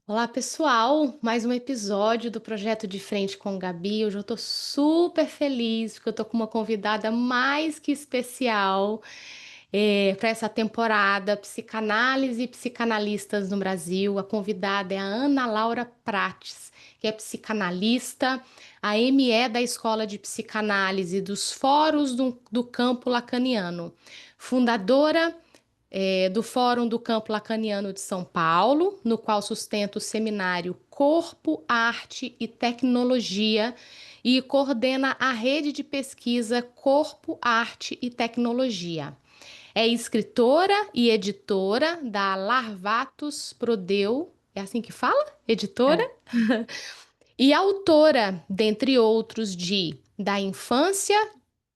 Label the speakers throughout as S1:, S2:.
S1: Olá, pessoal! Mais um episódio do projeto De Frente com Gabi. Hoje eu tô super feliz porque eu tô com uma convidada mais que especial para essa temporada Psicanálise e Psicanalistas no Brasil. A convidada é a Ana Laura Prates, que é psicanalista, a ME da Escola de Psicanálise dos Fóruns do Campo Lacaniano, fundadora do Fórum do Campo Lacaniano de São Paulo, no qual sustenta o seminário Corpo, Arte e Tecnologia e coordena a rede de pesquisa Corpo, Arte e Tecnologia. É escritora e editora da Larvatus Prodeu, é assim que fala? Editora?
S2: É,
S1: E autora, dentre outros, de Da Infância,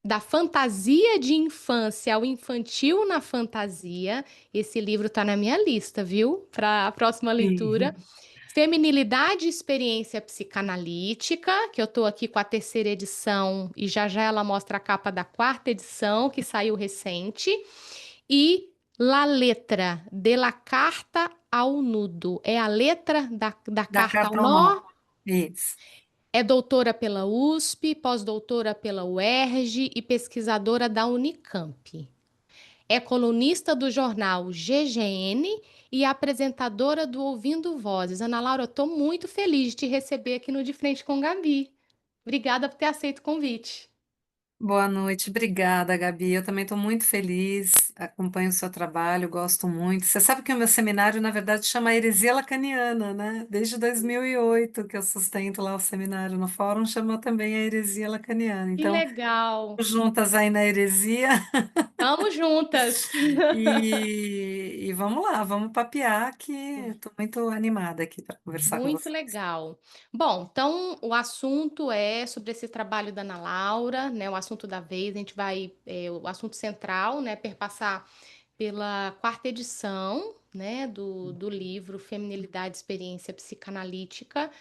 S1: da Fantasia de Infância ao Infantil na Fantasia. Esse livro está na minha lista, viu? Para a próxima leitura.
S2: sim.
S1: Feminilidade e Experiência Psicanalítica, que eu estou aqui com a terceira edição e já já ela mostra a capa da quarta edição, que saiu recente. E La Letra, de la Carta ao Nudo. É a letra da
S2: Da
S1: carta ao
S2: carta ao nó.
S1: nó.
S2: Isso.
S1: É doutora pela USP, pós-doutora pela UERJ e pesquisadora da Unicamp. É colunista do jornal GGN e apresentadora do Ouvindo Vozes. Ana Laura, eu estou muito feliz de te receber aqui no De Frente com Gabi. Obrigada por ter aceito o convite.
S2: Boa noite, obrigada, Gabi. Eu também estou muito feliz, acompanho o seu trabalho, gosto muito. Você sabe que o meu seminário, na verdade, chama Heresia Lacaniana, né? Desde 2008 que eu sustento lá o seminário no fórum, chama também a Heresia Lacaniana.
S1: Que
S2: Então,
S1: legal.
S2: juntas aí na heresia
S1: Vamos juntas.
S2: e vamos lá, vamos papear que estou muito animada aqui para conversar com
S1: Muito
S2: você.
S1: legal. Bom, então o assunto é sobre esse trabalho da Ana Laura, né? O assunto da vez, a gente vai, o assunto central, né? Perpassar pela quarta edição, né? Do livro Feminilidade e Experiência Psicanalítica,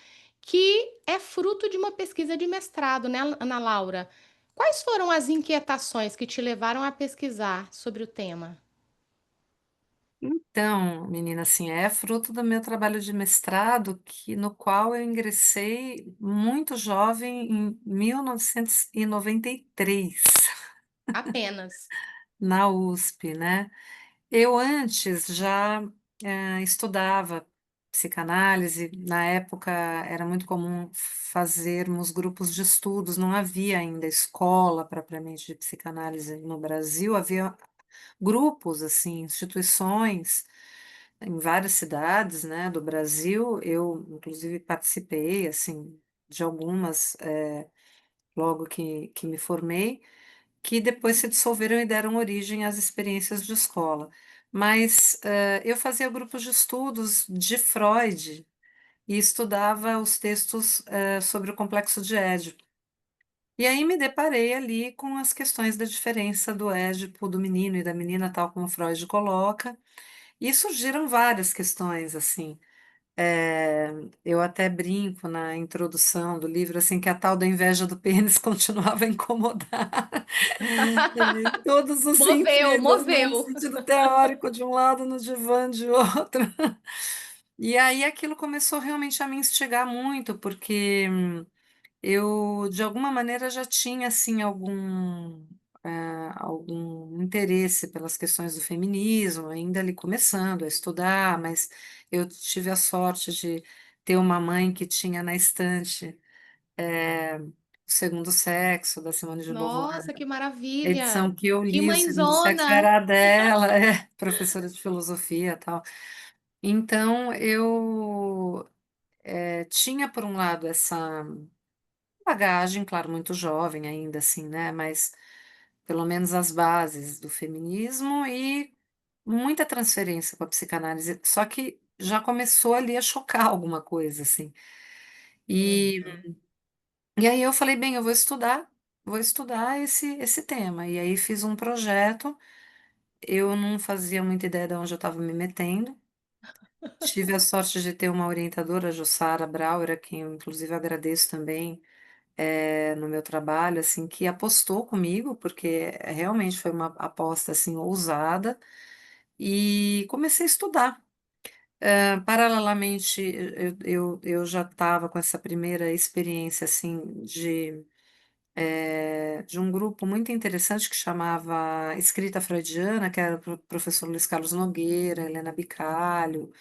S1: que é fruto de uma pesquisa de mestrado, né, Ana Laura? Quais foram as inquietações que te levaram a pesquisar sobre o tema?
S2: Então, menina, assim, é fruto do meu trabalho de mestrado, no qual eu ingressei muito jovem, em 1993,
S1: Apenas.
S2: na USP, né? Eu antes já estudava psicanálise, na época era muito comum fazermos grupos de estudos, não havia ainda escola propriamente de psicanálise no Brasil, havia grupos, assim, instituições em várias cidades, né, do Brasil. Eu, inclusive, participei, assim, de algumas, logo que me formei, que depois se dissolveram e deram origem às experiências de escola. Mas eu fazia grupos de estudos de Freud e estudava os textos sobre o complexo de Édipo. E aí me deparei ali com as questões da diferença do Édipo, do menino e da menina, tal como Freud coloca, e surgiram várias questões, assim. Eu até brinco na introdução do livro, assim, que a tal da inveja do pênis continuava a incomodar, em todos os
S1: Moveu,
S2: sentidos, né? No
S1: moveu.
S2: sentido teórico de um lado, no divã de outro. E aí aquilo começou realmente a me instigar muito, porque eu, de alguma maneira, já tinha, assim, algum interesse pelas questões do feminismo, ainda ali começando a estudar, mas eu tive a sorte de ter uma mãe que tinha na estante O Segundo Sexo, da Simone de Beauvoir.
S1: Nossa, que
S2: A edição
S1: maravilha!
S2: que eu
S1: Que
S2: li, O Segundo Sexo,
S1: mãezona!
S2: era a dela, professora de filosofia e tal. Então, eu tinha, por um lado, essa bagagem, claro, muito jovem ainda, assim, né? Mas pelo menos as bases do feminismo e muita transferência com a psicanálise. Só que já começou ali a chocar alguma coisa, assim. E,
S1: Uhum.
S2: e aí eu falei, bem, eu vou estudar esse tema. E aí fiz um projeto, eu não fazia muita ideia de onde eu estava me metendo. Tive a sorte de ter uma orientadora, a Jussara Brauer, a quem eu inclusive agradeço também, no meu trabalho, assim, que apostou comigo, porque realmente foi uma aposta, assim, ousada, e comecei a estudar. Paralelamente, eu já estava com essa primeira experiência, assim, de um grupo muito interessante que chamava Escrita Freudiana, que era o professor Luiz Carlos Nogueira, Helena Bicalho,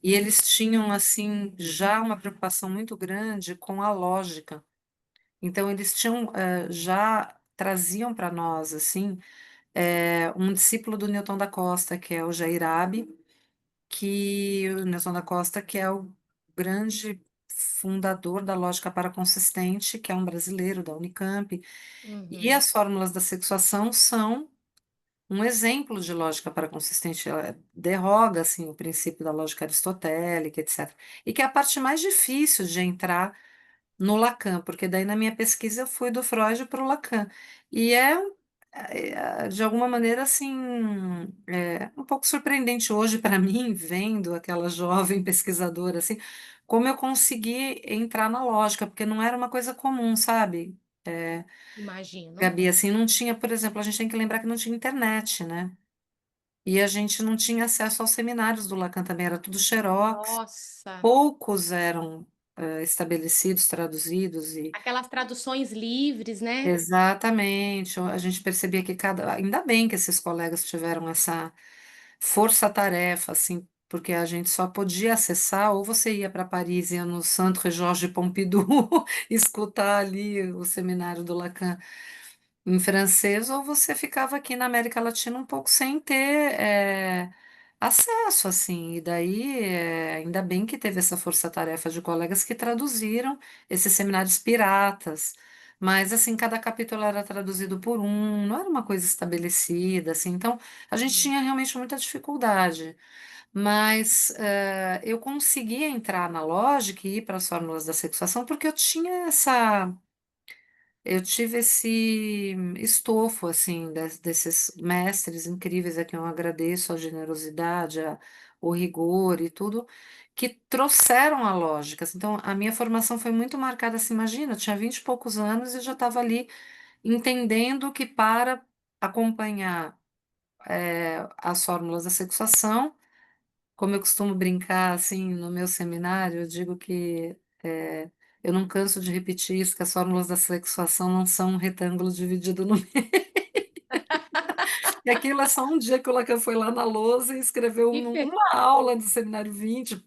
S2: e eles tinham, assim, já uma preocupação muito grande com a lógica. Então, eles tinham, já traziam para nós, assim, um discípulo do Newton da Costa, que é o Jair Abi, que o Nelson da Costa, que é o grande fundador da lógica paraconsistente, que é um brasileiro da Unicamp, e
S1: Uhum,
S2: as fórmulas da sexuação são um exemplo de lógica paraconsistente, ela derroga assim o princípio da lógica aristotélica, etc. E que é a parte mais difícil de entrar no Lacan, porque daí na minha pesquisa eu fui do Freud para o Lacan. E de alguma maneira, assim, um pouco surpreendente hoje para mim, vendo aquela jovem pesquisadora, assim, como eu consegui entrar na lógica, porque não era uma coisa comum, sabe? É,
S1: imagino.
S2: Gabi, assim, não tinha, por exemplo, a gente tem que lembrar que não tinha internet, né? E a gente não tinha acesso aos seminários do Lacan também, era tudo xerox,
S1: Nossa,
S2: poucos eram estabelecidos, traduzidos.
S1: aquelas traduções livres, né?
S2: Exatamente. A gente percebia que ainda bem que esses colegas tiveram essa força-tarefa, assim, porque a gente só podia acessar, ou você ia para Paris, ia no Centre Georges Pompidou, escutar ali o seminário do Lacan em francês, ou você ficava aqui na América Latina um pouco sem ter acesso, assim. E daí, ainda bem que teve essa força-tarefa de colegas que traduziram esses seminários piratas. Mas, assim, cada capítulo era traduzido por um, não era uma coisa estabelecida, assim. Então, a gente
S1: Uhum.
S2: tinha realmente muita dificuldade. Mas eu conseguia entrar na lógica e ir para as fórmulas da sexuação porque eu tive esse estofo, assim, desses mestres incríveis a quem eu agradeço a generosidade, o rigor e tudo, que trouxeram a lógica. Então, a minha formação foi muito marcada, assim, imagina, eu tinha 20 e poucos anos e já estava ali entendendo que para acompanhar as fórmulas da sexuação, como eu costumo brincar, assim, no meu seminário, eu digo que eu não canso de repetir isso, que as fórmulas da sexuação não são um retângulo dividido no meio. E aquilo é só um dia que o Lacan foi lá na lousa e escreveu
S1: E
S2: uma aula do seminário 20,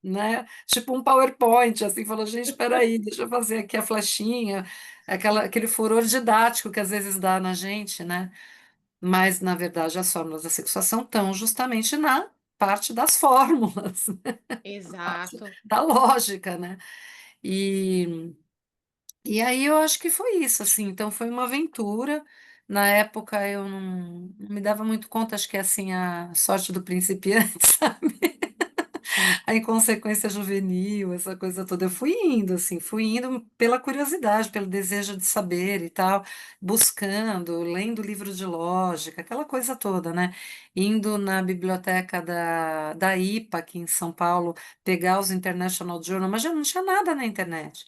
S2: né? Tipo um PowerPoint, assim, falou, gente, espera aí, deixa eu fazer aqui a flechinha, aquele furor didático que às vezes dá na gente, né? Mas, na verdade, as fórmulas da sexuação estão justamente na parte das fórmulas, na parte
S1: exato.
S2: da lógica, né? E E aí eu acho que foi isso, assim, então foi uma aventura. Na época eu não me dava muito conta, acho que é assim a sorte do principiante, sabe? A inconsequência juvenil, essa coisa toda. Eu fui indo, assim, fui indo pela curiosidade, pelo desejo de saber e tal, buscando, lendo livros de lógica, aquela coisa toda, né? Indo na biblioteca da IPA, aqui em São Paulo, pegar os International Journal, mas já não tinha nada na internet.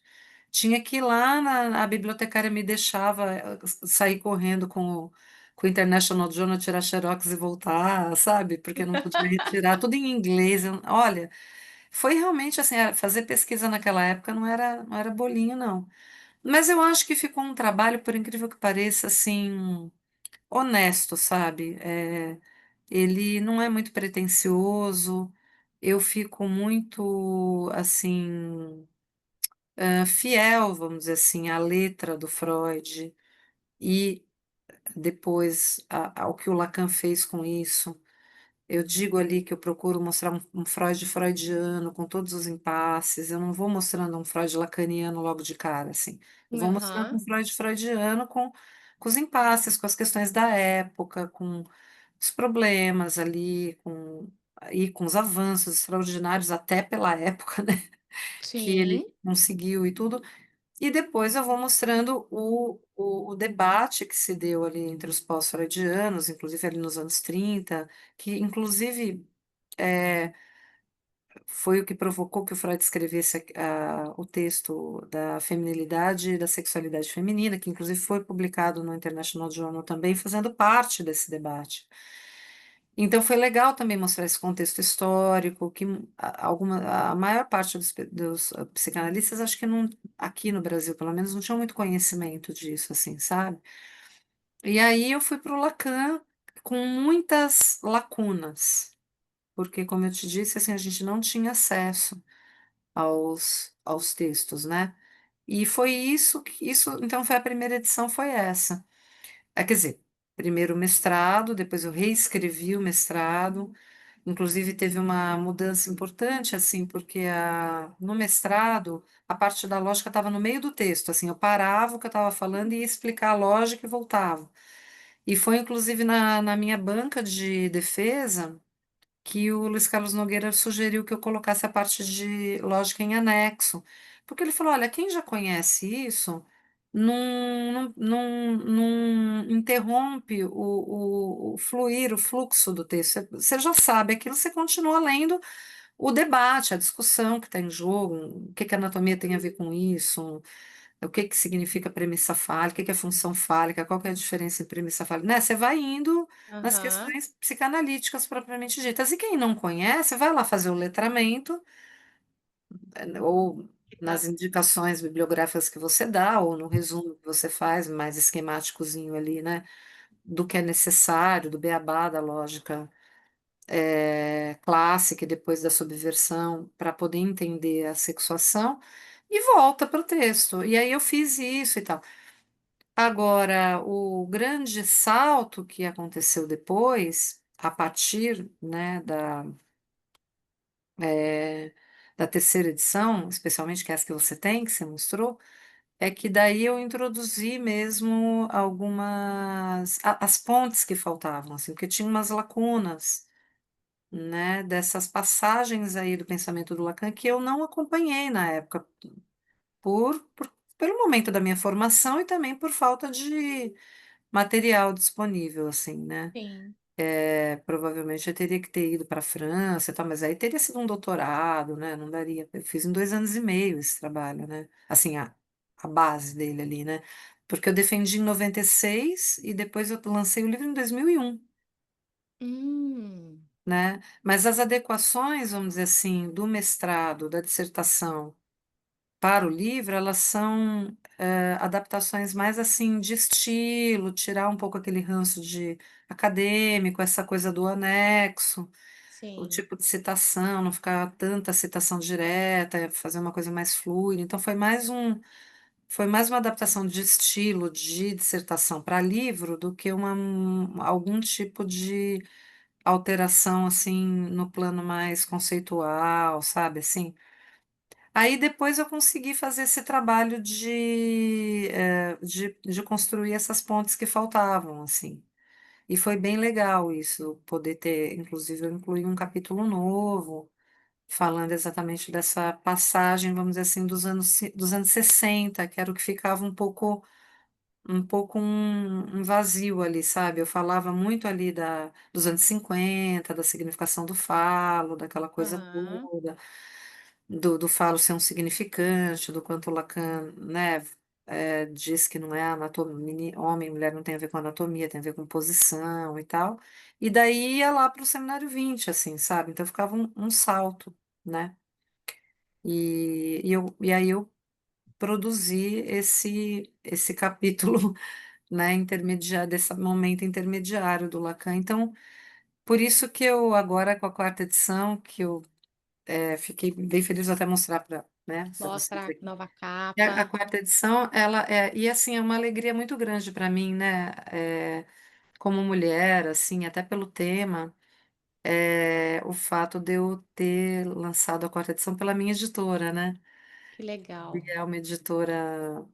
S2: Tinha que ir lá, a bibliotecária me deixava sair correndo com o International Journal, tirar xerox e voltar, sabe? Porque não podia retirar, tudo em inglês. Olha, foi realmente assim, fazer pesquisa naquela época não era bolinho, não. Mas eu acho que ficou um trabalho, por incrível que pareça, assim, honesto, sabe? Ele não é muito pretensioso, eu fico muito, assim, fiel, vamos dizer assim, à letra do Freud e depois ao que o Lacan fez com isso. Eu digo ali que eu procuro mostrar um Freud freudiano, com todos os impasses, eu não vou mostrando um Freud lacaniano logo de cara, assim. Eu vou mostrando um
S1: Aham,
S2: Freud freudiano com os impasses, com as questões da época, com os problemas ali, com os avanços extraordinários, até pela época, né, que
S1: sim.
S2: ele conseguiu e tudo. E depois eu vou mostrando o debate que se deu ali entre os pós-freudianos, inclusive ali nos anos 30, que inclusive foi o que provocou que o Freud escrevesse o texto da feminilidade e da sexualidade feminina, que inclusive foi publicado no International Journal também, fazendo parte desse debate. Então foi legal também mostrar esse contexto histórico, que a maior parte dos psicanalistas, acho que não, aqui no Brasil, pelo menos, não tinham muito conhecimento disso, assim, sabe? E aí eu fui para o Lacan com muitas lacunas, porque, como eu te disse, assim, a gente não tinha acesso aos textos, né? E foi então foi a primeira edição, foi essa. Quer dizer, primeiro o mestrado, depois eu reescrevi o mestrado. Inclusive teve uma mudança importante, assim, porque no mestrado a parte da lógica estava no meio do texto, assim, eu parava o que eu estava falando e ia explicar a lógica e voltava. E foi inclusive na minha banca de defesa que o Luiz Carlos Nogueira sugeriu que eu colocasse a parte de lógica em anexo, porque ele falou, olha, quem já conhece isso não interrompe o fluir, o fluxo do texto. Você já sabe aquilo, você continua lendo o debate, a discussão que está em jogo, o que que a anatomia tem a ver com isso, o que que significa premissa fálica, o que que é função fálica, qual que é a diferença entre premissa fálica, né? Você vai indo nas
S1: Aham.
S2: questões psicanalíticas propriamente ditas. E quem não conhece, vai lá fazer o letramento, ou
S1: Que
S2: nas
S1: tá.
S2: indicações bibliográficas que você dá, ou no resumo que você faz, mais esquemáticozinho ali, né? Do que é necessário, do beabá da lógica clássica e depois da subversão, para poder entender a sexuação, e volta para o texto. E aí eu fiz isso e tal. Agora, o grande salto que aconteceu depois, a partir, né, eh, da terceira edição, especialmente que é essa que você tem, que você mostrou, é que daí eu introduzi mesmo as pontes que faltavam, assim, porque tinha umas lacunas, né, dessas passagens aí do pensamento do Lacan que eu não acompanhei na época, pelo momento da minha formação e também por falta de material disponível, assim, né?
S1: Sim.
S2: Provavelmente eu teria que ter ido para a França e tal, mas aí teria sido um doutorado, né? Não daria. Eu fiz em 2 anos e meio esse trabalho, né? Assim, a base dele ali, né? Porque eu defendi em 96 e depois eu lancei o livro em 2001,
S1: Hum,
S2: né? Mas as adequações, vamos dizer assim, do mestrado, da dissertação para o livro, elas são adaptações mais assim de estilo, tirar um pouco aquele ranço de acadêmico, essa coisa do anexo, o
S1: sim.
S2: tipo de citação, não ficar tanta citação direta, fazer uma coisa mais fluida. Então foi mais uma adaptação de estilo de dissertação para livro do que algum tipo de alteração assim no plano mais conceitual, sabe assim? Aí depois eu consegui fazer esse trabalho de construir essas pontes que faltavam, assim. E foi bem legal isso, poder ter, inclusive eu incluí um capítulo novo, falando exatamente dessa passagem, vamos dizer assim, dos anos 60, que era o que ficava um vazio ali, sabe? Eu falava muito ali dos anos 50, da significação do falo, daquela coisa
S1: Aham.
S2: toda do falo ser um significante, do quanto Lacan, né, diz que não é anatomia, homem e mulher não tem a ver com anatomia, tem a ver com posição e tal. E daí ia lá para o seminário 20 assim, sabe? Então ficava um salto, né? E aí eu produzi esse capítulo, né, intermediário, desse momento intermediário do Lacan. Então, por isso que eu agora, com a quarta edição, que eu fiquei bem feliz de até mostrar para, né, para vocês
S1: Mostra a
S2: aqui.
S1: nova
S2: E a
S1: capa.
S2: quarta edição, ela e assim, é uma alegria muito grande para mim, né, como mulher, assim, até pelo tema, o fato de eu ter lançado a quarta edição pela minha editora, né,
S1: Que
S2: e
S1: legal.
S2: é uma editora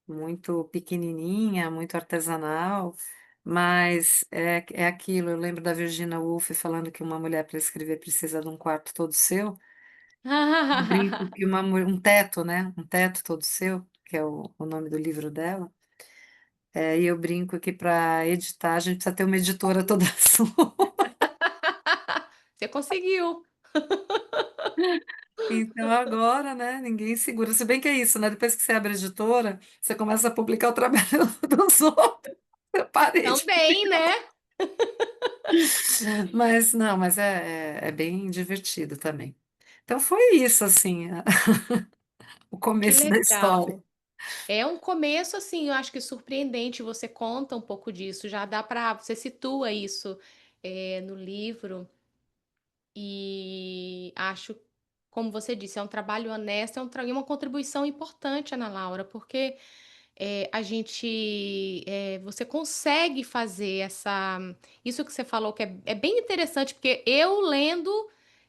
S2: muito pequenininha, muito artesanal, mas é aquilo, eu lembro da Virginia Woolf falando que uma mulher para escrever precisa de um quarto todo seu. Eu brinco que um teto, né? Um teto todo seu, que é o nome do livro dela. E eu brinco que para editar a gente precisa ter uma editora toda sua.
S1: Você conseguiu.
S2: Então agora, né? Ninguém segura. Se bem que é isso, né? Depois que você abre a editora, você começa a publicar o trabalho dos outros. Eu parei de
S1: Também,
S2: publicar.
S1: né?
S2: Mas não, mas é bem divertido também. Então foi isso, assim, o
S1: Que
S2: começo da história.
S1: legal. É um começo, assim, eu acho que surpreendente, você conta um pouco disso, já dá para você situa isso, no livro, e acho, como você disse, é um trabalho honesto, e uma contribuição importante, Ana Laura, porque você consegue fazer isso que você falou que é bem interessante, porque eu lendo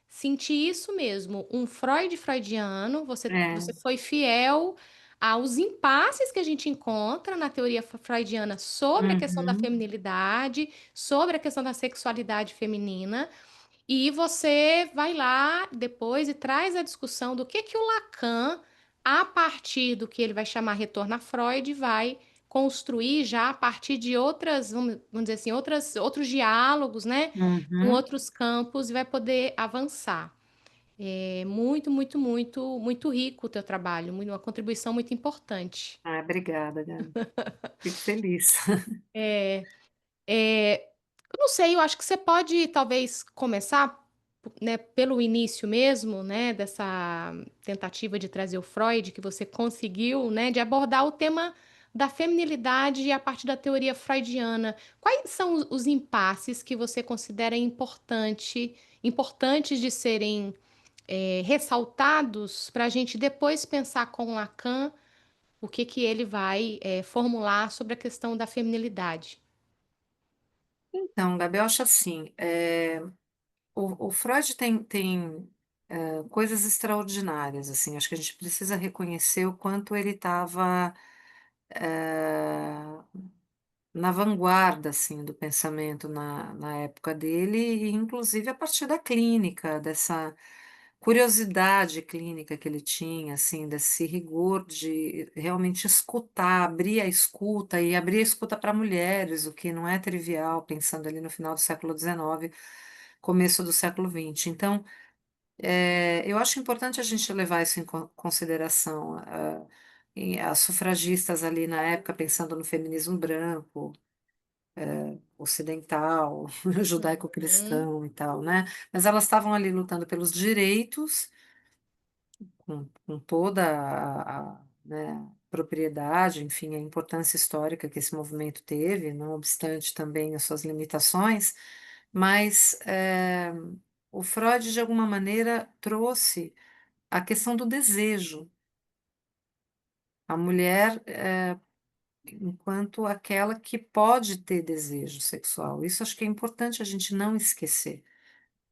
S1: senti isso mesmo, um Freud freudiano, você
S2: É.
S1: foi fiel aos impasses que a gente encontra na teoria freudiana sobre a questão da
S2: Uhum,
S1: feminilidade, sobre a questão da sexualidade feminina, e você vai lá depois e traz a discussão do que o Lacan, a partir do que ele vai chamar retorno a Freud, vai construir já a partir de outras, vamos dizer assim, outros diálogos, né, com
S2: uhum.
S1: outros campos, e vai poder avançar. É muito, muito, muito, muito rico o teu trabalho, uma contribuição muito importante.
S2: Ah, obrigada, Gabi. Fico feliz.
S1: É, eu não sei, eu acho que você pode talvez começar, né, pelo início mesmo, né, dessa tentativa de trazer o Freud, que você conseguiu, né, de abordar o tema da feminilidade a partir da teoria freudiana. Quais são os impasses que você considera importantes de serem ressaltados para a gente depois pensar com Lacan o que que ele vai formular sobre a questão da feminilidade?
S2: Então, Gabi, eu acho assim, o Freud tem coisas extraordinárias, assim, acho que a gente precisa reconhecer o quanto ele estava na vanguarda, assim, do pensamento na época dele, e inclusive a partir da clínica, dessa curiosidade clínica que ele tinha, assim, desse rigor de realmente escutar, abrir a escuta e abrir a escuta para mulheres, o que não é trivial, pensando ali no final do século XIX, começo do século XX. Então, eu acho importante a gente levar isso em consideração. E as sufragistas ali na época, pensando no feminismo branco, ocidental,
S1: Uhum,
S2: judaico-cristão e tal, né? Mas elas estavam ali lutando pelos direitos, com toda né, propriedade, enfim, a importância histórica que esse movimento teve, não obstante também as suas limitações, mas o Freud, de alguma maneira, trouxe a questão do desejo. A mulher, enquanto aquela que pode ter desejo sexual. Isso acho que é importante a gente não esquecer.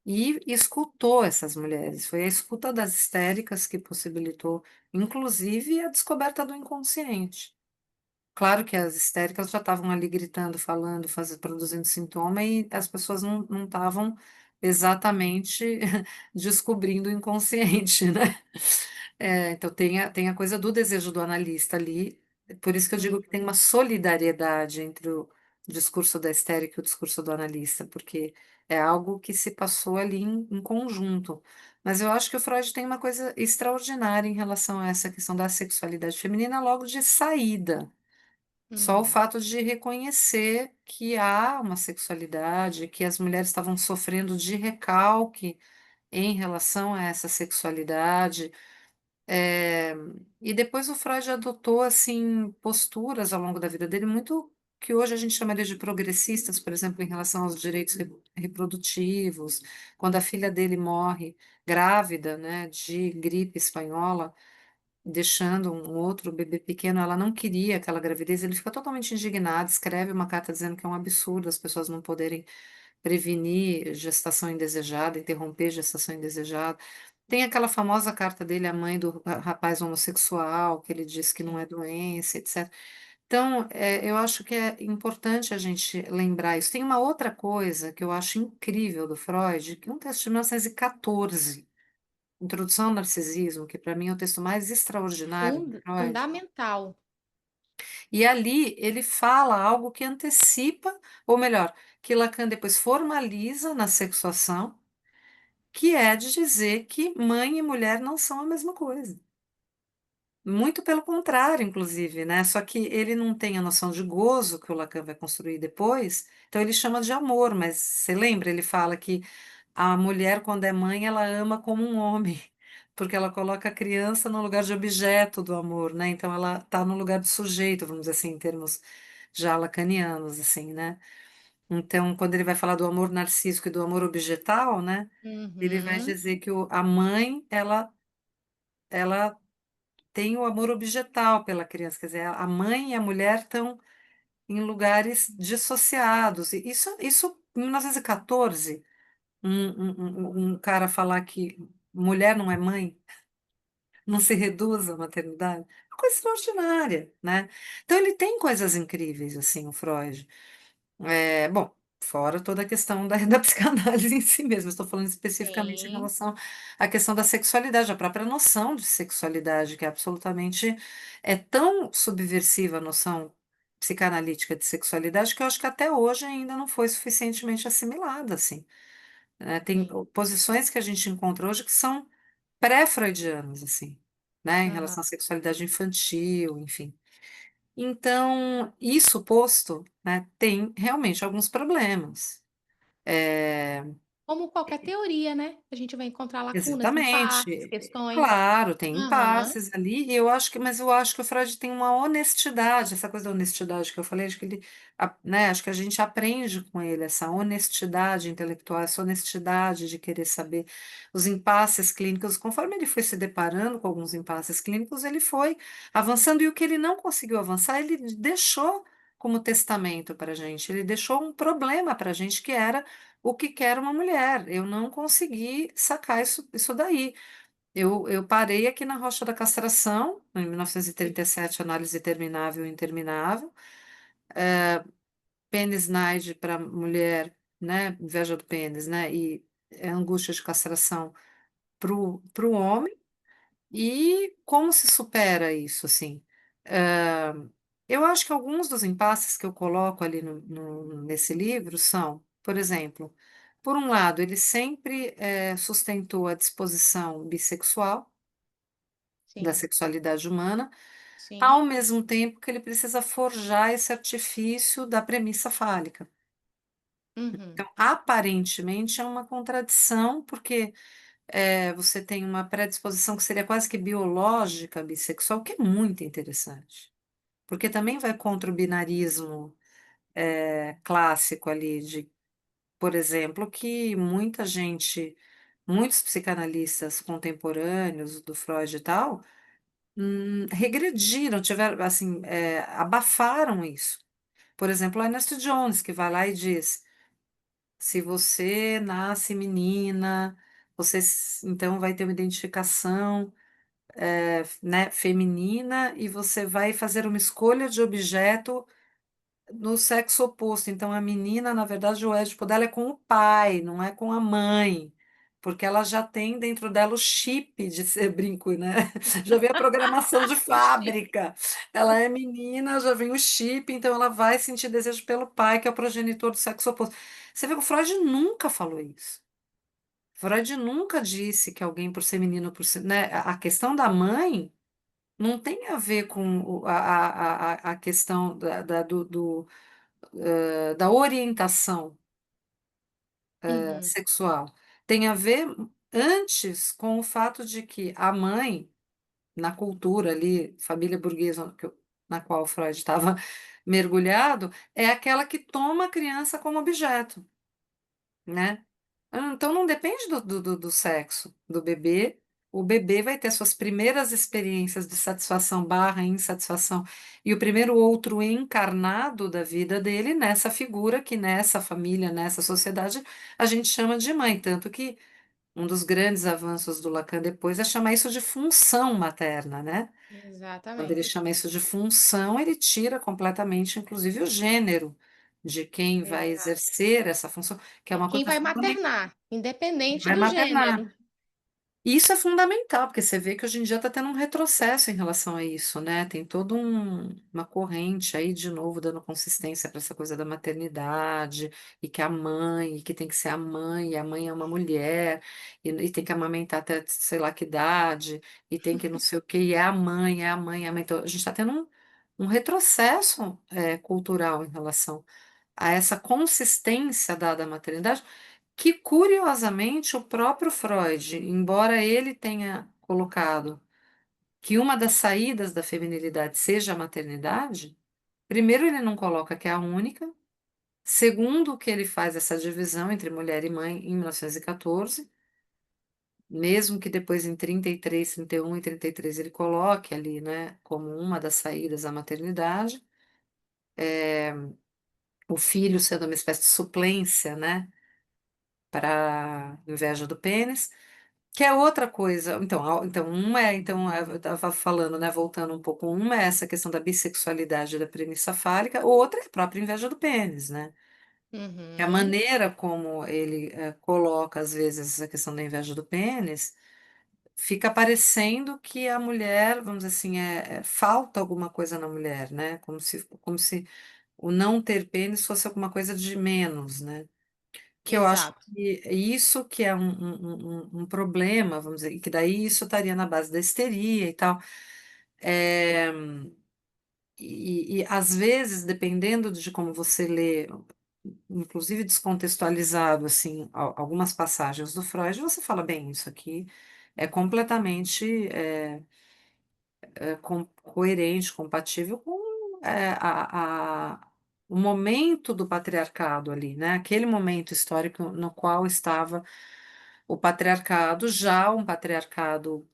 S2: E escutou essas mulheres. Foi a escuta das histéricas que possibilitou, inclusive, a descoberta do inconsciente. Claro que as histéricas já estavam ali gritando, falando, produzindo sintoma, e as pessoas não estavam exatamente descobrindo o inconsciente, né? Então tem a coisa do desejo do analista ali, por isso que eu digo que tem uma
S1: uhum,
S2: solidariedade entre o discurso da histérica e o discurso do analista, porque é algo que se passou ali em conjunto. Mas eu acho que o Freud tem uma coisa extraordinária em relação a essa questão da sexualidade feminina logo de saída. Só o
S1: uhum,
S2: fato de reconhecer que há uma sexualidade, que as mulheres estavam sofrendo de recalque em relação a essa sexualidade. Eh, e depois o Freud adotou, assim, posturas ao longo da vida dele muito que hoje a gente chamaria de progressistas, por exemplo, em relação aos direitos reprodutivos. Quando a filha dele morre grávida, né, de gripe espanhola, deixando um outro bebê pequeno, ela não queria aquela gravidez, ele fica totalmente indignado, escreve uma carta dizendo que é um absurdo as pessoas não poderem prevenir gestação indesejada, interromper gestação indesejada. Tem aquela famosa carta dele à mãe do rapaz homossexual, que ele diz que não é
S1: sim.
S2: doença, etc. Então, eu acho que é importante a gente lembrar isso. Tem uma outra coisa que eu acho incrível do Freud, que é um texto de 1914, Introdução ao Narcisismo, que para mim é o texto mais extraordinário do Freud.
S1: Fundamental.
S2: E ali ele fala algo que antecipa, ou melhor, que Lacan depois formaliza na sexuação, que é de dizer que mãe e mulher não são a mesma coisa. muito pelo contrário, inclusive, né? Só que ele não tem a noção de gozo que o Lacan vai construir depois, então ele chama de amor, mas você lembra? Ele fala que a mulher, quando é mãe, ela ama como um homem, porque ela coloca a criança no lugar de objeto do amor, né? Então ela está no lugar de sujeito, vamos dizer assim, em termos já lacanianos, assim, né? Então, quando ele vai falar do amor narcísico e do amor objetal, né? Ele vai
S1: Uhum.
S2: dizer que a mãe, ela tem o amor objetal pela criança, quer dizer, a mãe e a mulher estão em lugares dissociados. E isso em 1914, um cara falar que mulher não é mãe, não se reduz à maternidade, é uma coisa extraordinária, né? Então ele tem coisas incríveis, assim, o Freud. Bom, fora toda a questão da psicanálise em si mesmo, estou falando especificamente em
S1: Sim,
S2: relação à questão da sexualidade, a própria noção de sexualidade, que é absolutamente tão subversiva a noção psicanalítica de sexualidade, que eu acho que até hoje ainda não foi suficientemente assimilada, assim. Tem
S1: sim.
S2: posições que a gente encontra hoje que são pré-freudianas, assim, né, em
S1: Aham.
S2: relação à sexualidade infantil, enfim. Então, isso posto, né, tem realmente alguns problemas. É,
S1: Como qualquer teoria, né? A gente vai encontrar lacunas, impasses,
S2: exatamente.
S1: questões.
S2: Claro, tem
S1: Aham.
S2: impasses ali, e eu acho que, mas eu acho que o Freud tem uma honestidade, essa coisa da honestidade que eu falei, acho que ele, né, acho que a gente aprende com ele essa honestidade intelectual, essa honestidade de querer saber os impasses clínicos, conforme ele foi se deparando com alguns impasses clínicos, ele foi avançando, e o que ele não conseguiu avançar, ele deixou como testamento para a gente, ele deixou um problema para a gente que era o que quer uma mulher. Eu não consegui sacar isso daí. Eu parei aqui na Rocha da Castração, em
S1: Sim.
S2: 1937, Análise Terminável e Interminável, Pênis Neide para mulher, né, inveja do pênis, né, e angústia de castração para o homem, e como se supera isso, assim. Eh, eu acho que alguns dos impasses que eu coloco ali nesse livro são, por exemplo, por um lado, ele sempre sustentou a disposição bissexual da
S1: Sim.
S2: sexualidade humana,
S1: Sim.
S2: ao mesmo tempo que ele precisa forjar esse artifício da premissa fálica.
S1: Uhum.
S2: Então, aparentemente, é uma contradição, porque você tem uma predisposição que seria quase que biológica bissexual, que é muito interessante, porque também vai contra o binarismo clássico ali de, por exemplo, que muita gente, muitos psicanalistas contemporâneos do Freud e tal, regrediram, tiveram, assim, abafaram isso. Por exemplo, a Ernest Jones, que vai lá e diz: se você nasce menina, então vai ter uma identificação, né, feminina, e você vai fazer uma escolha de objeto no sexo oposto. Então, a menina, na verdade, o Édipo dela é com o pai, não é com a mãe, porque ela já tem dentro dela o chip de ser brinco, né? Já vem a programação de
S1: O chip.
S2: fábrica. Ela é menina, já vem o chip, então ela vai sentir desejo pelo pai, que é o progenitor do sexo oposto. Você vê que o Freud nunca falou isso. Freud nunca disse que alguém por ser menino, por ser, né? A questão da mãe não tem a ver com a questão da orientação
S1: Uhum.
S2: sexual. Tem a ver antes com o fato de que a mãe, na cultura ali, família burguesa na qual Freud estava mergulhado, é aquela que toma a criança como objeto, né? Então não depende do sexo do bebê. O bebê vai ter suas primeiras experiências de satisfação barra insatisfação e o primeiro outro encarnado da vida dele nessa figura que nessa família, nessa sociedade, a gente chama de mãe. Tanto que um dos grandes avanços do Lacan depois é chamar isso de função materna, né? Quando ele
S1: Exatamente.
S2: chama isso de função, ele tira completamente, inclusive, o gênero de quem vai
S1: Exato.
S2: exercer essa função, que é
S1: É
S2: uma
S1: quem
S2: coisa
S1: vai
S2: fundamental.
S1: maternar, independente
S2: Vai
S1: do
S2: maternar.
S1: gênero.
S2: E isso é fundamental, porque você vê que hoje em dia está tendo um retrocesso em relação a isso, né? Tem toda uma corrente aí, de novo, dando consistência para essa coisa da maternidade, e que a mãe, e que tem que ser a mãe, e a mãe é uma mulher, e tem que amamentar até sei lá que idade, e tem que não sei o quê, e é a mãe, é a mãe, é a mãe. Então, a gente está tendo um retrocesso cultural em relação a essa consistência dada à maternidade, que curiosamente o próprio Freud, embora ele tenha colocado que uma das saídas da feminilidade seja a maternidade, primeiro ele não coloca que é a única, segundo que ele faz essa divisão entre mulher e mãe em 1914, mesmo que depois em 33, 31 e 33 ele coloque ali, né, como uma das saídas a maternidade, o filho sendo uma espécie de suplência, né, para inveja do pênis. Que é outra coisa. Então, eu estava falando, né, voltando um pouco, uma é essa questão da bissexualidade da premissa fálica, outra é a própria inveja do pênis, né? Que a
S1: Uhum,
S2: maneira como ele coloca, às vezes, a questão da inveja do pênis, fica parecendo que a mulher, vamos dizer assim, falta alguma coisa na mulher, né? Como se o não ter pênis fosse alguma coisa de menos, né? Que eu acho
S1: exato.
S2: que isso que é um problema, vamos dizer, e que daí isso estaria na base da histeria e tal. É, e às vezes, dependendo de como você lê, inclusive descontextualizado, assim, algumas passagens do Freud, você fala, bem, isso aqui é completamente coerente, compatível com o momento do patriarcado ali, né? Aquele momento histórico no qual estava o patriarcado, já um patriarcado,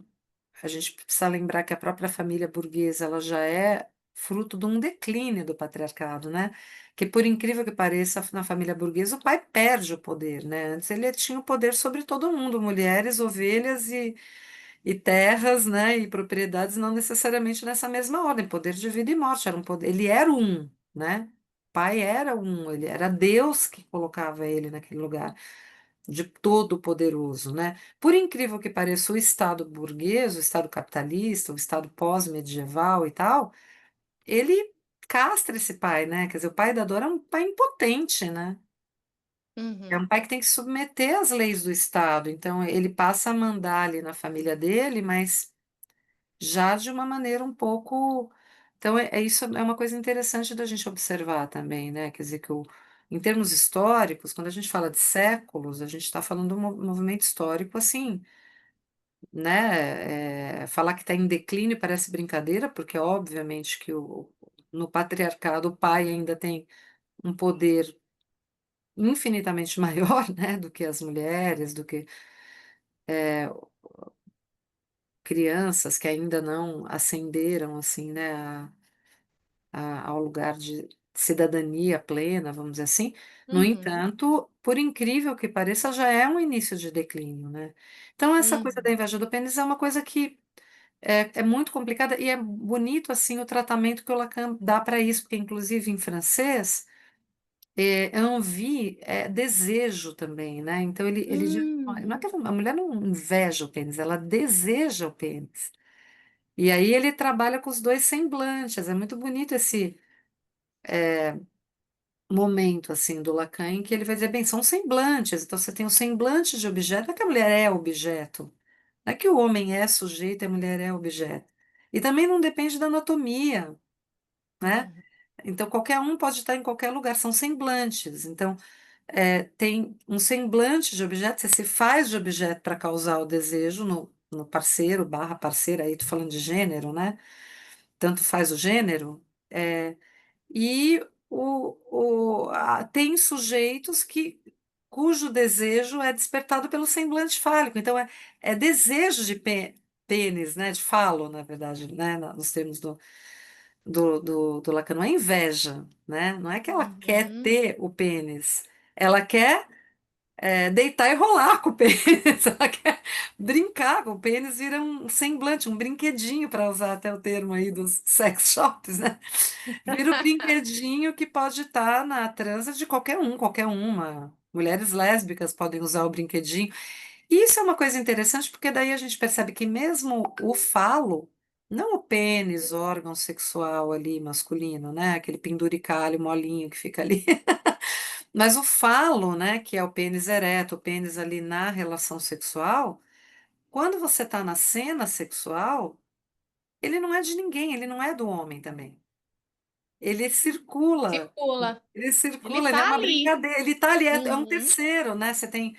S2: a gente precisa lembrar que a própria família burguesa, ela já é fruto de um declínio do patriarcado, né? Que por incrível que pareça, na família burguesa, o pai perde o poder, né? Antes ele tinha o poder sobre todo mundo, mulheres, ovelhas e terras, né? E propriedades, não necessariamente nessa mesma ordem, poder de vida e morte, era um poder, ele era um, né? O pai era um, ele era Deus que colocava ele naquele lugar de todo-poderoso, né? Por incrível que pareça, o Estado burguês, o Estado capitalista, o Estado pós-medieval e tal, ele castra esse pai, né? Quer dizer, o pai da Dora é um pai impotente, né? É um
S1: Uhum,
S2: pai que tem que submeter às leis do Estado. Então, ele passa a mandar ali na família dele, mas já de uma maneira um pouco. Então, isso é uma coisa interessante da gente observar também, né? Quer dizer, em termos históricos, quando a gente fala de séculos, a gente está falando de um movimento histórico assim, né? Falar que está em declínio parece brincadeira, porque obviamente que no patriarcado o pai ainda tem um poder infinitamente maior, né, do que as mulheres, do que é, crianças que ainda não ascenderam assim, né, ao lugar de cidadania plena, vamos dizer assim. No
S1: uhum,
S2: entanto, por incrível que pareça, já é um início de declínio, né? Então, essa coisa da
S1: uhum,
S2: inveja do pênis é uma coisa que é muito complicada e é bonito, assim, o tratamento que o Lacan dá para isso, porque, inclusive, em francês, envie é desejo também, né? Então, ele diz, não é
S1: hum,
S2: que a mulher não inveja o pênis, ela deseja o pênis. E aí ele trabalha com os dois semblantes, é muito bonito esse momento assim do Lacan em que ele vai dizer, bem, são semblantes, então você tem o semblante de objeto, não é que a mulher é objeto, não é que o homem é sujeito e a mulher é objeto. E também não depende da anatomia, né?
S1: uhum,
S2: Então qualquer um pode estar em qualquer lugar, são semblantes. Então tem um semblante de objeto, você se faz de objeto para causar o desejo no parceiro, barra parceira, aí tô falando de gênero, né? Tanto faz o gênero. E tem sujeitos cujo desejo é despertado pelo semblante fálico. Então, é desejo de pênis, né? De falo, na verdade, né? Nos termos do Lacan. Não é inveja, né? Não é que ela quer
S1: uhum,
S2: ter o pênis. Ela quer deitar e rolar com o pênis. Ela quer brincar com o pênis, vira um semblante, um brinquedinho, para usar até o termo aí dos sex shops, né? Vira o brinquedinho que pode estar na trança de qualquer um, qualquer uma. Mulheres lésbicas podem usar o brinquedinho. Isso é uma coisa interessante, porque daí a gente percebe que mesmo o falo, não o pênis, órgão sexual ali masculino, né? Aquele penduricalho molinho que fica ali, mas o falo, né? Que é o pênis ereto, o pênis ali na relação sexual, quando você está na cena sexual, ele não é de ninguém, ele não é do homem também. Ele circula,
S1: Circula.
S2: ele
S1: Ele
S2: circula, ele é
S1: tá
S2: uma
S1: ali.
S2: brincadeira, ele tá ali, é um
S1: Uhum.
S2: terceiro, né? Você tem,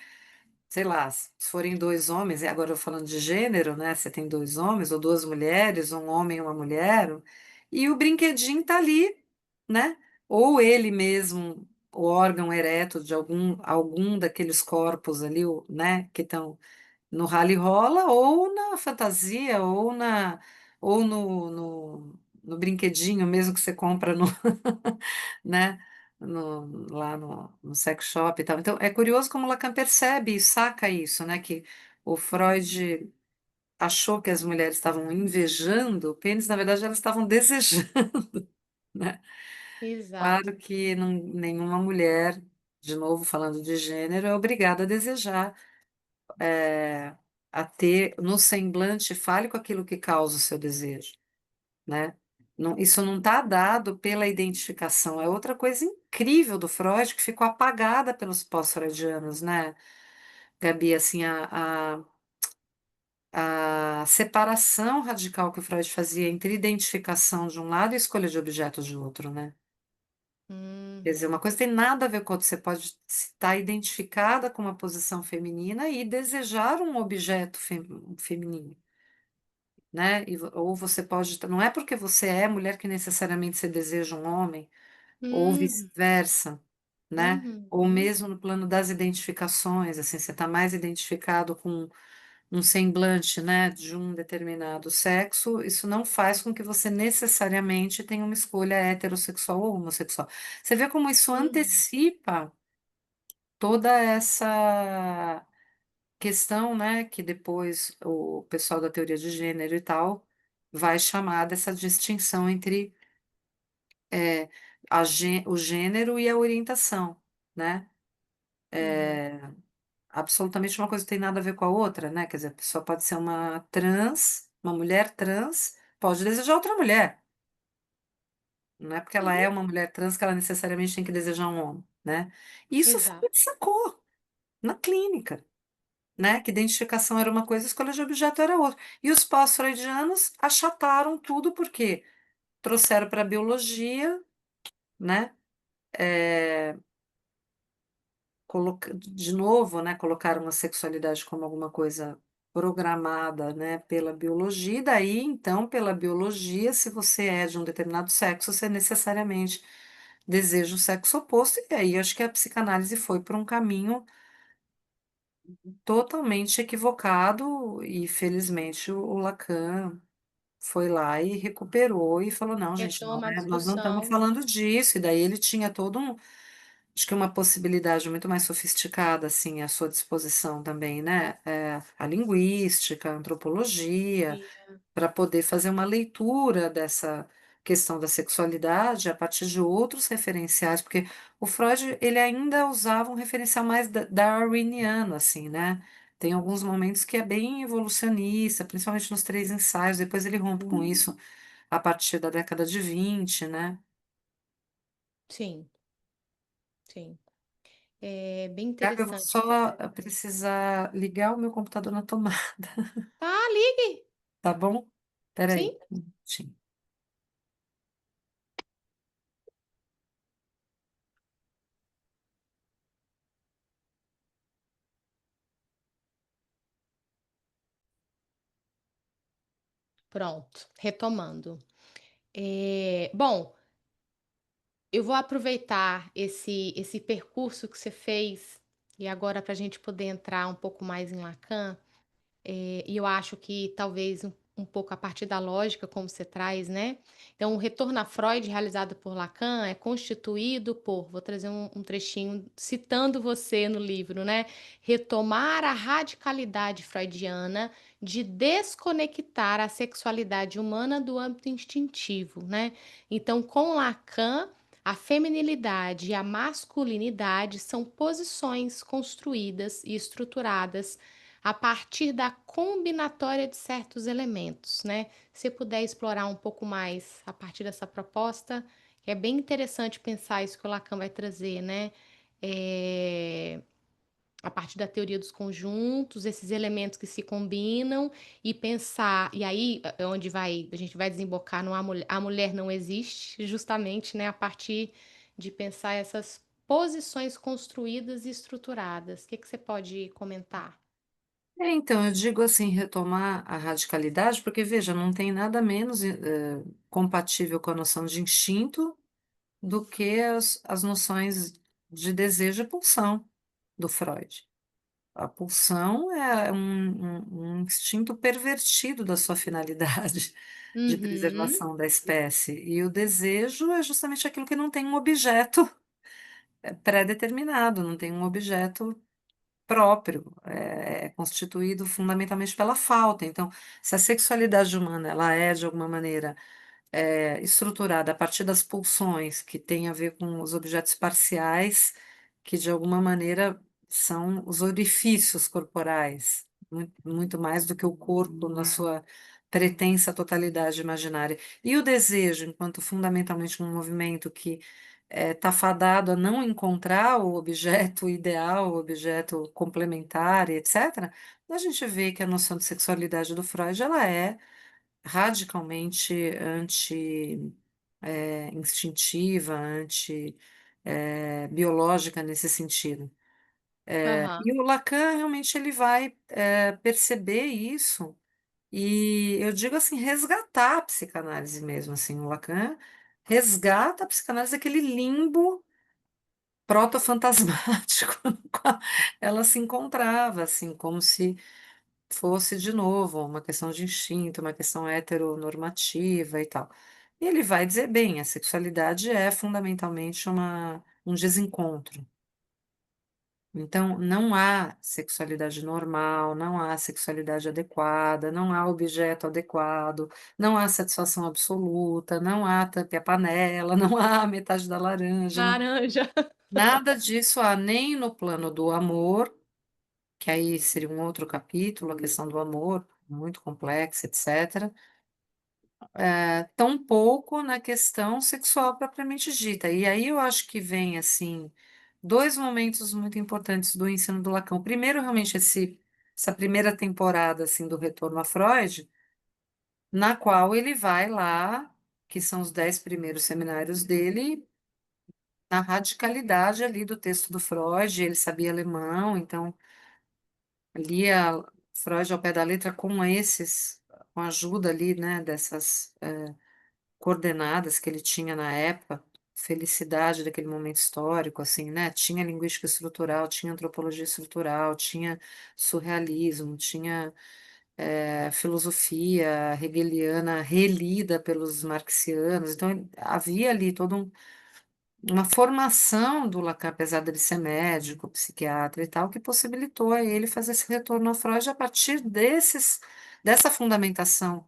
S2: sei lá, se forem dois homens, e agora eu falando de gênero, né? Você tem dois homens ou duas mulheres, um homem e uma mulher, e o brinquedinho tá ali, né? Ou ele mesmo, o órgão ereto de algum daqueles corpos ali, né? Que estão no rally rola, ou na fantasia, ou no brinquedinho mesmo que você compra no, né? Lá no sex shop e tal. Então, é curioso como Lacan percebe e saca isso, né? Que o Freud achou que as mulheres estavam invejando o pênis, na verdade, elas estavam desejando, né?
S1: Exato.
S2: Claro que nenhuma mulher, de novo falando de gênero, é obrigada a desejar, é, a ter no semblante fálico aquilo que causa o seu desejo, né? Isso não está dado pela identificação, é outra coisa incrível do Freud que ficou apagada pelos pós-freudianos, né, Gabi? Assim, a separação radical que o Freud fazia entre identificação de um lado e escolha de objetos de outro, né? Quer dizer, uma
S1: Uhum.
S2: coisa tem nada a ver com a outra. Você pode estar identificada com uma posição feminina e desejar um objeto feminino, né? Ou você pode. Não é porque você é mulher que necessariamente você deseja um homem, ou
S1: Uhum.
S2: vice-versa, né? Ou
S1: Uhum.
S2: mesmo no plano das identificações, assim, você está mais identificado com um semblante, né, de um determinado sexo, isso não faz com que você necessariamente tenha uma escolha heterossexual ou homossexual. Você vê como isso
S1: Uhum.
S2: antecipa toda essa questão, né, que depois o pessoal da teoria de gênero e tal vai chamar dessa distinção entre é, o gênero e a orientação, né?
S1: Uhum.
S2: É, absolutamente uma coisa não tem nada a ver com a outra, né? Quer dizer, a pessoa pode ser uma trans, uma mulher trans, pode desejar outra mulher. Não é porque ela é
S1: Uhum.
S2: uma mulher trans que ela necessariamente tem que desejar um homem, né? Isso foi
S1: Exato.
S2: sacou na clínica, né? Que identificação era uma coisa, escolha de objeto era outra. E os pós-freudianos achataram tudo porque trouxeram para a biologia, né? É, de novo, né, colocaram a sexualidade como alguma coisa programada, né, pela biologia, e daí, então, pela biologia, se você é de um determinado sexo, você necessariamente deseja o sexo oposto, e aí acho que a psicanálise foi por um caminho totalmente equivocado, e felizmente o Lacan foi lá e recuperou e falou, não, gente, não
S1: Retoma a
S2: nós não estamos
S1: discussão.
S2: falando disso, e daí ele tinha todo um. Acho que uma possibilidade muito mais sofisticada, assim, à sua disposição também, né? A linguística, a antropologia,
S1: E-
S2: para poder fazer uma leitura dessa questão da sexualidade a partir de outros referenciais, porque o Freud, ele ainda usava um referencial mais darwiniano, assim, né? Tem alguns momentos que é bem evolucionista, principalmente nos três ensaios, depois ele rompe com isso a partir da década de 20, né?
S1: Sim, sim. É bem
S2: Gabi, eu vou
S1: interessante.
S2: só precisar ligar o meu computador na tomada,
S1: Tá, ligue.
S2: tá bom?
S1: Sim,
S2: Peraí. Um minutinho.
S1: pronto. Retomando. Bom, eu vou aproveitar esse percurso que você fez e agora para a gente poder entrar um pouco mais em Lacan. E eu acho que talvez um pouco a partir da lógica, como você traz, né? Então, o retorno a Freud, realizado por Lacan, é constituído por, vou trazer um trechinho citando você no livro, né? Retomar a radicalidade freudiana de desconectar a sexualidade humana do âmbito instintivo, né? Então, com Lacan, a feminilidade e a masculinidade são posições construídas e estruturadas a partir da combinatória de certos elementos, né? Se puder explorar um pouco mais a partir dessa proposta, que é bem interessante pensar isso que o Lacan vai trazer, né? É, a partir da teoria dos conjuntos, esses elementos que se combinam e pensar, e aí é onde a gente vai desembocar no a mulher não existe, justamente, né, a partir de pensar essas posições construídas e estruturadas. O que que você pode comentar?
S2: Então, eu digo assim, retomar a radicalidade, porque veja, não tem nada menos compatível com a noção de instinto do que as noções de desejo e pulsão do Freud. A pulsão é um instinto pervertido da sua finalidade de
S1: Uhum.
S2: preservação da espécie, e o desejo é justamente aquilo que não tem um objeto pré-determinado, não tem um objeto próprio, é constituído fundamentalmente pela falta. Então, se a sexualidade humana ela é, de alguma maneira, estruturada a partir das pulsões, que tem a ver com os objetos parciais, que de alguma maneira são os orifícios corporais, muito mais do que o corpo na sua pretensa totalidade imaginária. E o desejo, enquanto fundamentalmente um movimento que está fadado a não encontrar o objeto ideal, o objeto complementar, e etc., a gente vê que a noção de sexualidade do Freud ela é radicalmente anti, instintiva, anti, biológica nesse sentido.
S1: Aham.
S2: E o Lacan realmente ele vai, perceber isso, e eu digo assim, resgatar a psicanálise mesmo, assim, o Lacan resgata a psicanálise daquele limbo proto-fantasmático no qual ela se encontrava, assim, como se fosse de novo uma questão de instinto, uma questão heteronormativa e tal. E ele vai dizer, bem, a sexualidade é fundamentalmente um desencontro. Então, não há sexualidade normal, não há sexualidade adequada, não há objeto adequado, não há satisfação absoluta, não há tampa a panela, não há metade da laranja,
S1: Laranja.
S2: nada disso há nem no plano do amor, que aí seria um outro capítulo, a questão do amor, muito complexa, etc. Tampouco na questão sexual propriamente dita. E aí eu acho que vem, assim, dois momentos muito importantes do ensino do Lacan. Primeiro, realmente, essa primeira temporada, assim, do retorno a Freud, na qual ele vai lá, que são os 10 primeiros seminários dele, na radicalidade ali do texto do Freud, ele sabia alemão, então lia Freud ao pé da letra com a ajuda ali, né, dessas coordenadas que ele tinha na época, felicidade daquele momento histórico, assim, né? Tinha linguística estrutural, tinha antropologia estrutural, tinha surrealismo, tinha filosofia hegeliana relida pelos marxianos, então havia ali toda uma formação do Lacan, apesar dele ser médico, psiquiatra e tal, que possibilitou a ele fazer esse retorno ao Freud a partir dessa fundamentação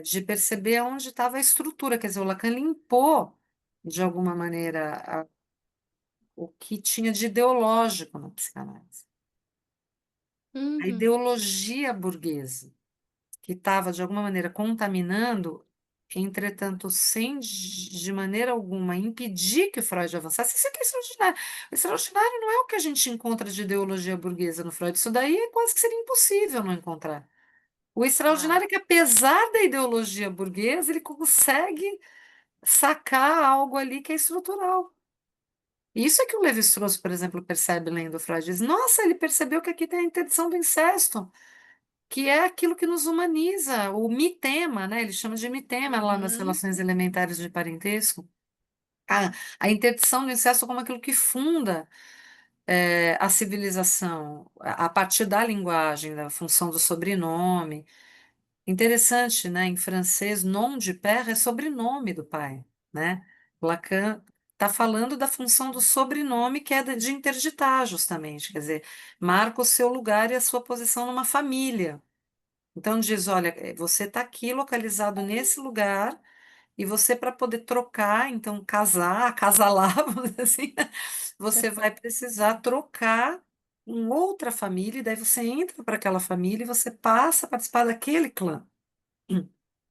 S2: de perceber onde estava a estrutura, quer dizer, o Lacan limpou, de alguma maneira, o que tinha de ideológico na psicanálise. A
S1: Uhum.
S2: ideologia burguesa, que estava, de alguma maneira, contaminando, entretanto, sem de maneira alguma impedir que o Freud avançasse. Isso é que é extraordinário. O extraordinário não é o que a gente encontra de ideologia burguesa no Freud, isso daí é quase que seria impossível não encontrar. O extraordinário
S1: Tá.
S2: é que, apesar da ideologia burguesa, ele consegue sacar algo ali que é estrutural. Isso é que o Levi-Strauss, por exemplo, percebe lendo Freud. Diz, nossa, ele percebeu que aqui tem a interdição do incesto, que é aquilo que nos humaniza, o mitema, né? Ele chama de mitema lá nas
S1: Uhum.
S2: relações elementares de parentesco. A interdição do incesto como aquilo que funda a civilização, a partir da linguagem, da função do sobrenome. Interessante, né? Em francês, nom de père é sobrenome do pai, né? Lacan está falando da função do sobrenome, que é de interditar, justamente, quer dizer, marca o seu lugar e a sua posição numa família. Então diz, olha, você está aqui localizado nesse lugar e você para poder trocar, então casar, acasalar, vamos dizer assim, você vai precisar trocar. com outra família, e daí você entra para aquela família e você passa a participar daquele clã,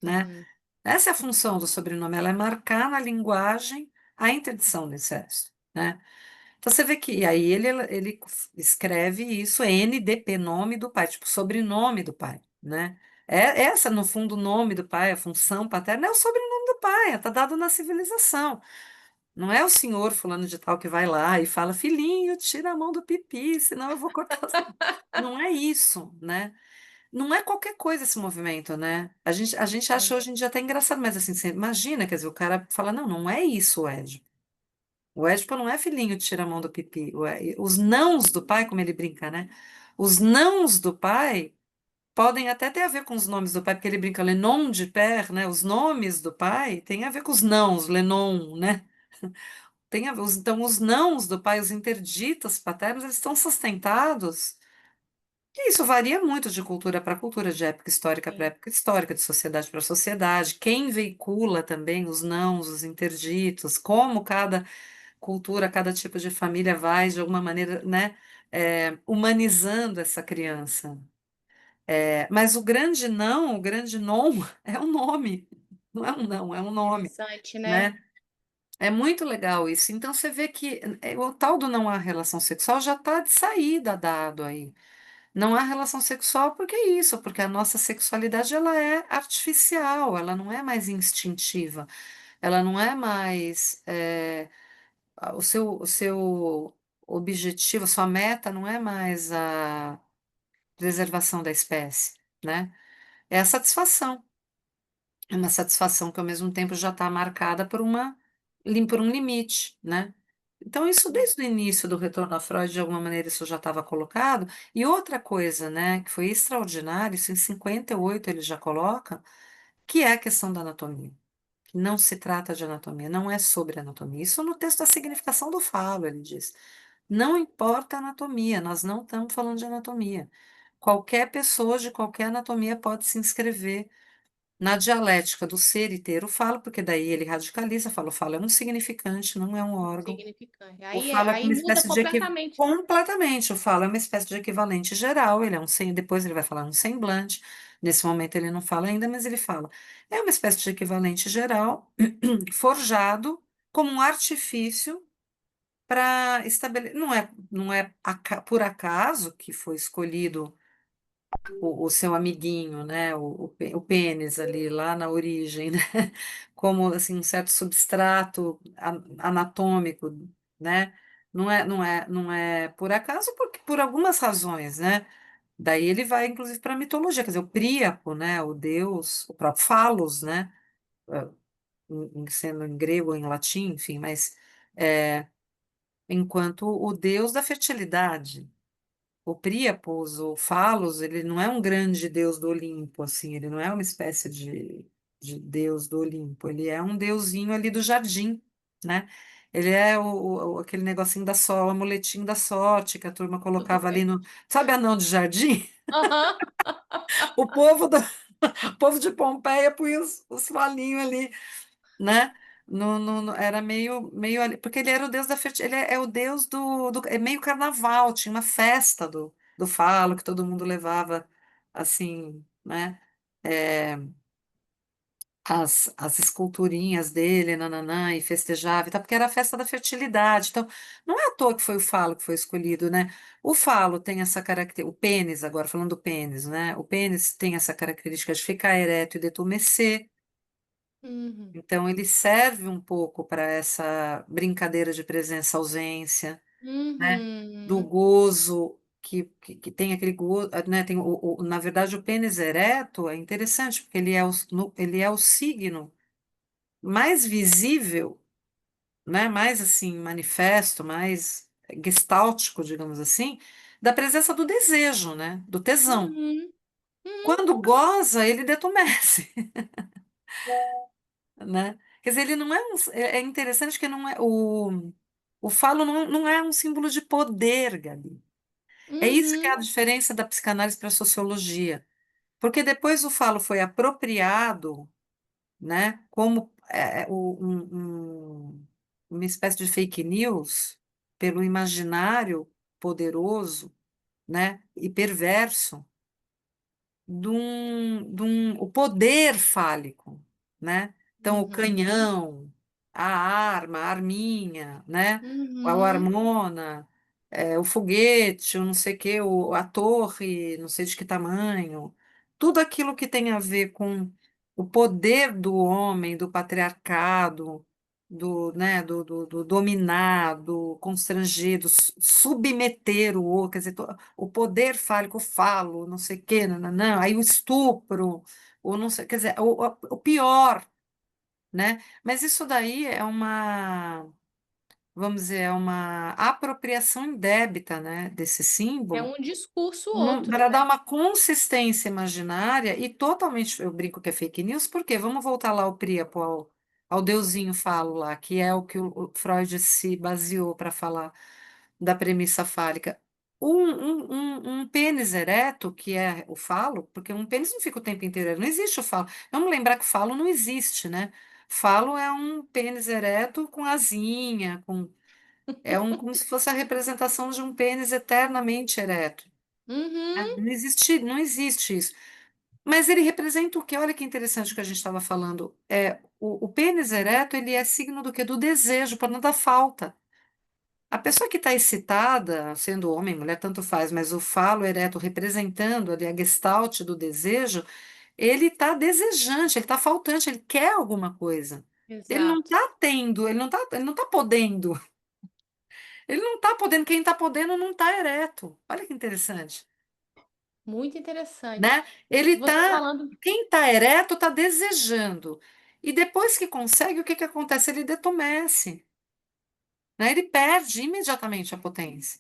S2: né?
S1: Uhum.
S2: Essa é a função do sobrenome, ela é marcar na linguagem a interdição do incesto, né? Então você vê que, e aí ele escreve isso, NDP, nome do pai, tipo sobrenome do pai, né? É essa, no fundo, o nome do pai, a função paterna é o sobrenome do pai, está dado na civilização. Não é o senhor fulano de tal que vai lá e fala, filhinho, tira a mão do pipi, senão eu vou cortar. Não é isso, né? Não é qualquer coisa esse movimento, né? A gente acha
S1: Sim.
S2: hoje em dia até engraçado, mas assim, você imagina, quer dizer, o cara fala, não, não é isso, Ed. O Édipo não é filhinho de tira a mão do pipi. Os nãos do pai, como ele brinca, né? Os nãos do pai podem até ter a ver com os nomes do pai, porque ele brinca Lenon de père, né? Os nomes do pai têm a ver com os nãos, Lenon, né? Tem a ver, então, os nãos do pai, os interditos paternos, eles estão sustentados. E isso varia muito de cultura para cultura, de época histórica para
S1: Sim.
S2: época histórica, de sociedade para sociedade. Quem veicula também os nãos, os interditos, como cada cultura, cada tipo de família vai, de alguma maneira, né, humanizando essa criança. Mas o grande não, o grande non, é um nome. Não é um não, é um nome,
S1: Interessante, né?
S2: né? É muito legal isso. Então você vê que o tal do não há relação sexual já está de saída dado aí. Não há relação sexual porque é isso, porque a nossa sexualidade ela é artificial, ela não é mais instintiva, ela não é mais o seu objetivo, a sua meta não é mais a preservação da espécie, né? É a satisfação. É uma satisfação que ao mesmo tempo já está marcada por um limite, né? Então, isso desde o início do retorno a Freud, de alguma maneira, isso já estava colocado. E outra coisa, né, que foi extraordinário, isso em 58 ele já coloca, que é a questão da anatomia. Não se trata de anatomia, não é sobre anatomia. Isso no texto da significação do falo, ele diz. Não importa a anatomia, nós não estamos falando de anatomia. Qualquer pessoa de qualquer anatomia pode se inscrever na dialética do ser e ter o falo, porque daí ele radicaliza, fala, o falo é um significante, não é um órgão.
S1: Insignificante.
S2: O
S1: Aí,
S2: falo é
S1: aí
S2: uma
S1: muda
S2: espécie de
S1: completamente.
S2: completamente, o falo é uma espécie de equivalente geral, ele é depois ele vai falar um semblante, nesse momento ele não fala ainda, mas ele fala. É uma espécie de equivalente geral, forjado como um artifício para estabelecer, não é por acaso que foi escolhido o seu amiguinho, né, o pênis ali lá na origem, né, como assim um certo substrato anatômico, né, não é por acaso, porque por algumas razões, né. Daí ele vai inclusive para a mitologia, quer dizer, o Príapo, né, o deus, o próprio Falos, né, eh, sendo em grego ou em latim, enfim, mas é, enquanto o deus da fertilidade. O Príapos, o Falos, ele não é um grande deus do Olimpo, assim, ele não é uma espécie de deus do Olimpo, ele é um deusinho ali do jardim, né? Ele é aquele negocinho da sorte, o amuletinho da sorte que a turma colocava ali no. Sabe anão de jardim?
S1: Aham.
S2: O povo, o povo de Pompeia punha os falinhos ali, né? Era meio ali, porque ele era o deus da fertilidade, ele é o deus é meio carnaval, tinha uma festa do falo que todo mundo levava assim, né? É, as esculturinhas dele, nananã, e festejava e tal, porque era a festa da fertilidade. Então, não é à toa que foi o falo que foi escolhido, né? O falo tem essa característica, o pênis, agora falando do pênis, né? O pênis tem essa característica de ficar ereto e detumescer.
S1: Uhum.
S2: Então, ele serve um pouco para essa brincadeira de presença-ausência, né? Do
S1: Uhum.
S2: gozo, que tem aquele gozo, né? Tem na verdade, o pênis ereto é interessante, porque ele é o signo mais visível, né? Mais assim, manifesto, mais gestáltico, digamos assim, da presença do desejo, né? Do tesão.
S1: Uhum. Uhum.
S2: Quando goza, ele detumesce. Né? Quer dizer, ele não é é interessante que não é o falo não é um símbolo de poder, Gabi. É isso que é
S1: Uhum.
S2: a diferença da psicanálise para a sociologia. Porque depois o falo foi apropriado, né, como uma espécie de fake news pelo imaginário poderoso, né, e perverso o poder fálico, né? Então, o
S1: Uhum.
S2: canhão, a arma, a arminha, né? A
S1: Uhum.
S2: hormona, o foguete, o não sei o quê, a torre, não sei de que tamanho, tudo aquilo que tem a ver com o poder do homem, do patriarcado, né, do dominado, constrangido, submeter o outro, quer dizer, o poder fálico, o falo, não sei o quê, não, aí o estupro, o não sei, quer dizer, o pior, né? Mas isso daí é vamos dizer, é uma apropriação indébita, né, desse
S1: É
S2: símbolo,
S1: um discurso outro,
S2: para
S1: né?
S2: dar uma consistência imaginária e totalmente, eu brinco que é fake news, porque vamos voltar lá ao Príapo, ao deusinho falo lá, que é o que o Freud se baseou para falar da premissa fálica. Um pênis ereto, que é o falo, porque um pênis não fica o tempo inteiro, não existe o falo. Vamos lembrar que o falo não existe, né? Falo é um pênis ereto com asinha, como se fosse a representação de um pênis eternamente ereto.
S1: Uhum.
S2: Não existe isso. Mas ele representa o quê? Olha que interessante o que a gente estava falando. O pênis ereto, ele é signo do quê? Do desejo, para não dar falta. A pessoa que está excitada, sendo homem, mulher, tanto faz, mas o falo ereto representando ali a gestalt do desejo, ele está desejante, ele está faltante, ele quer alguma coisa. Ele não
S1: Exato.
S2: está tendo, ele não tá podendo. Ele não está podendo, quem está podendo não está ereto. Olha que interessante,
S1: Muito interessante.
S2: né? Ele
S1: Você
S2: tá,
S1: falando.
S2: quem está ereto está desejando. E depois que consegue, o que que acontece? Ele detumesce, né? Ele perde imediatamente a potência.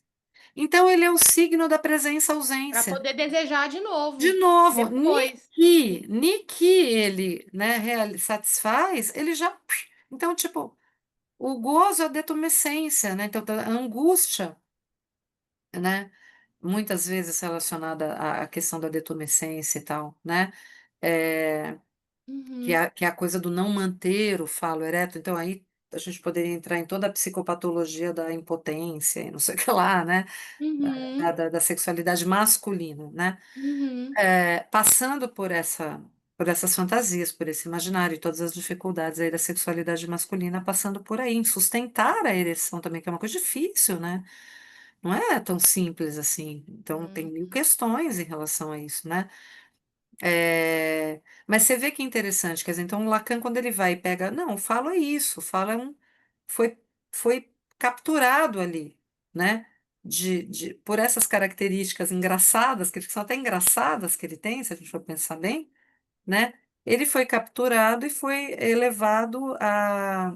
S2: Então ele é o signo da
S1: Para
S2: presença-ausência.
S1: poder desejar de
S2: De
S1: novo
S2: novo,
S1: depois.
S2: ni que ele, né, satisfaz, ele já. Então, tipo, o gozo é a detumescência, né? Então, a angústia, né? Muitas vezes relacionada à questão da detumescência e tal, né? É,
S1: Uhum.
S2: que é a coisa do não manter o falo ereto. Então, aí a gente poderia entrar em toda a psicopatologia da impotência e não sei o que lá, né?
S1: Uhum.
S2: Da sexualidade masculina, né?
S1: Uhum.
S2: Passando por essas fantasias, por esse imaginário e todas as dificuldades aí da sexualidade masculina, passando por aí, em sustentar a ereção também, que é uma coisa difícil, né? Não é tão simples assim. Então, tem
S1: Uhum.
S2: mil questões em relação a isso, né? Mas você vê que é interessante, quer dizer, então o Lacan, quando ele vai e pega, não, o falo é isso, o falo foi, foi capturado ali, né? Por essas características engraçadas, que são até engraçadas que ele tem, se a gente for pensar bem, né? Ele foi capturado e foi elevado a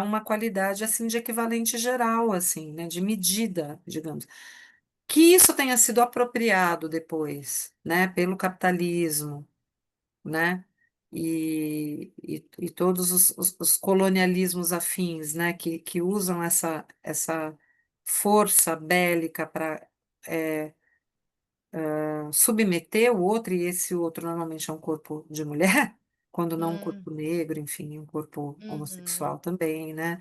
S2: uma qualidade assim de equivalente geral, assim, né? De medida, digamos. Que isso tenha sido apropriado depois, né? Pelo capitalismo, né? E todos os colonialismos afins, né? Que usam essa força bélica para submeter o outro, e esse outro normalmente é um corpo de mulher, quando não um
S1: Uhum.
S2: corpo negro, enfim, um corpo
S1: Uhum.
S2: homossexual também, né?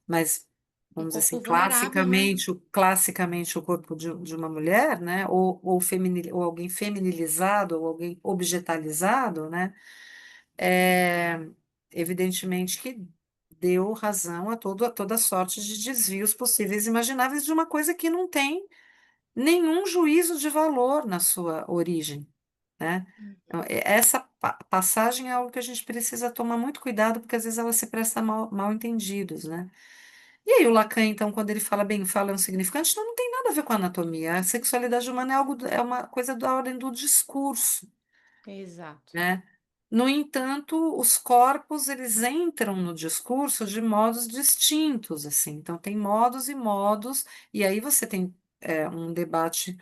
S2: Mas,
S1: Um
S2: vamos dizer assim,
S1: corpo vulnerável, né?
S2: classicamente o corpo de uma mulher, né? Ou alguém feminilizado, ou alguém objetalizado, né? É, evidentemente que deu razão a toda sorte de desvios possíveis e imagináveis de uma coisa que não tem nenhum juízo de valor na sua origem, né? Então, essa passagem é algo que a gente precisa tomar muito cuidado, porque às vezes ela se presta mal entendidos, né? E aí o Lacan, então, quando ele fala bem, fala é um significante, não tem nada a ver com a anatomia. A sexualidade humana é algo, é uma coisa da ordem do discurso,
S1: Exato.
S2: né? No entanto, os corpos, eles entram no discurso de modos distintos, assim. Então, tem modos e modos, e aí você tem um debate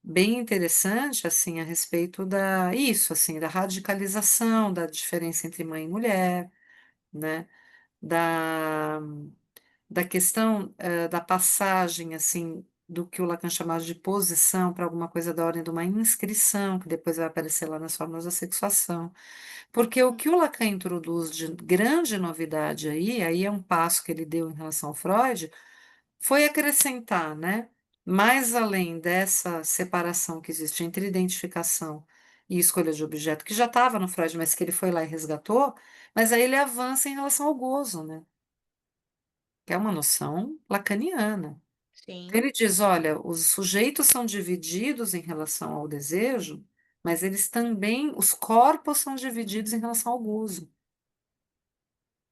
S2: bem interessante assim a respeito da isso assim da radicalização da diferença entre mãe e mulher, né? Da, da questão da passagem assim do que o Lacan chamava de posição para alguma coisa da ordem de uma inscrição que depois vai aparecer lá nas formas da sexuação, porque o que o Lacan introduz de grande novidade aí é um passo que ele deu em relação ao Freud, foi acrescentar, né? mais além dessa separação que existe entre identificação e escolha de objeto, que já estava no Freud, mas que ele foi lá e resgatou, mas aí ele avança em relação ao gozo, né? Que é uma noção lacaniana. Então,
S1: Sim.
S2: ele diz: olha, os sujeitos são divididos em relação ao desejo, mas eles também, os corpos são divididos em relação ao gozo.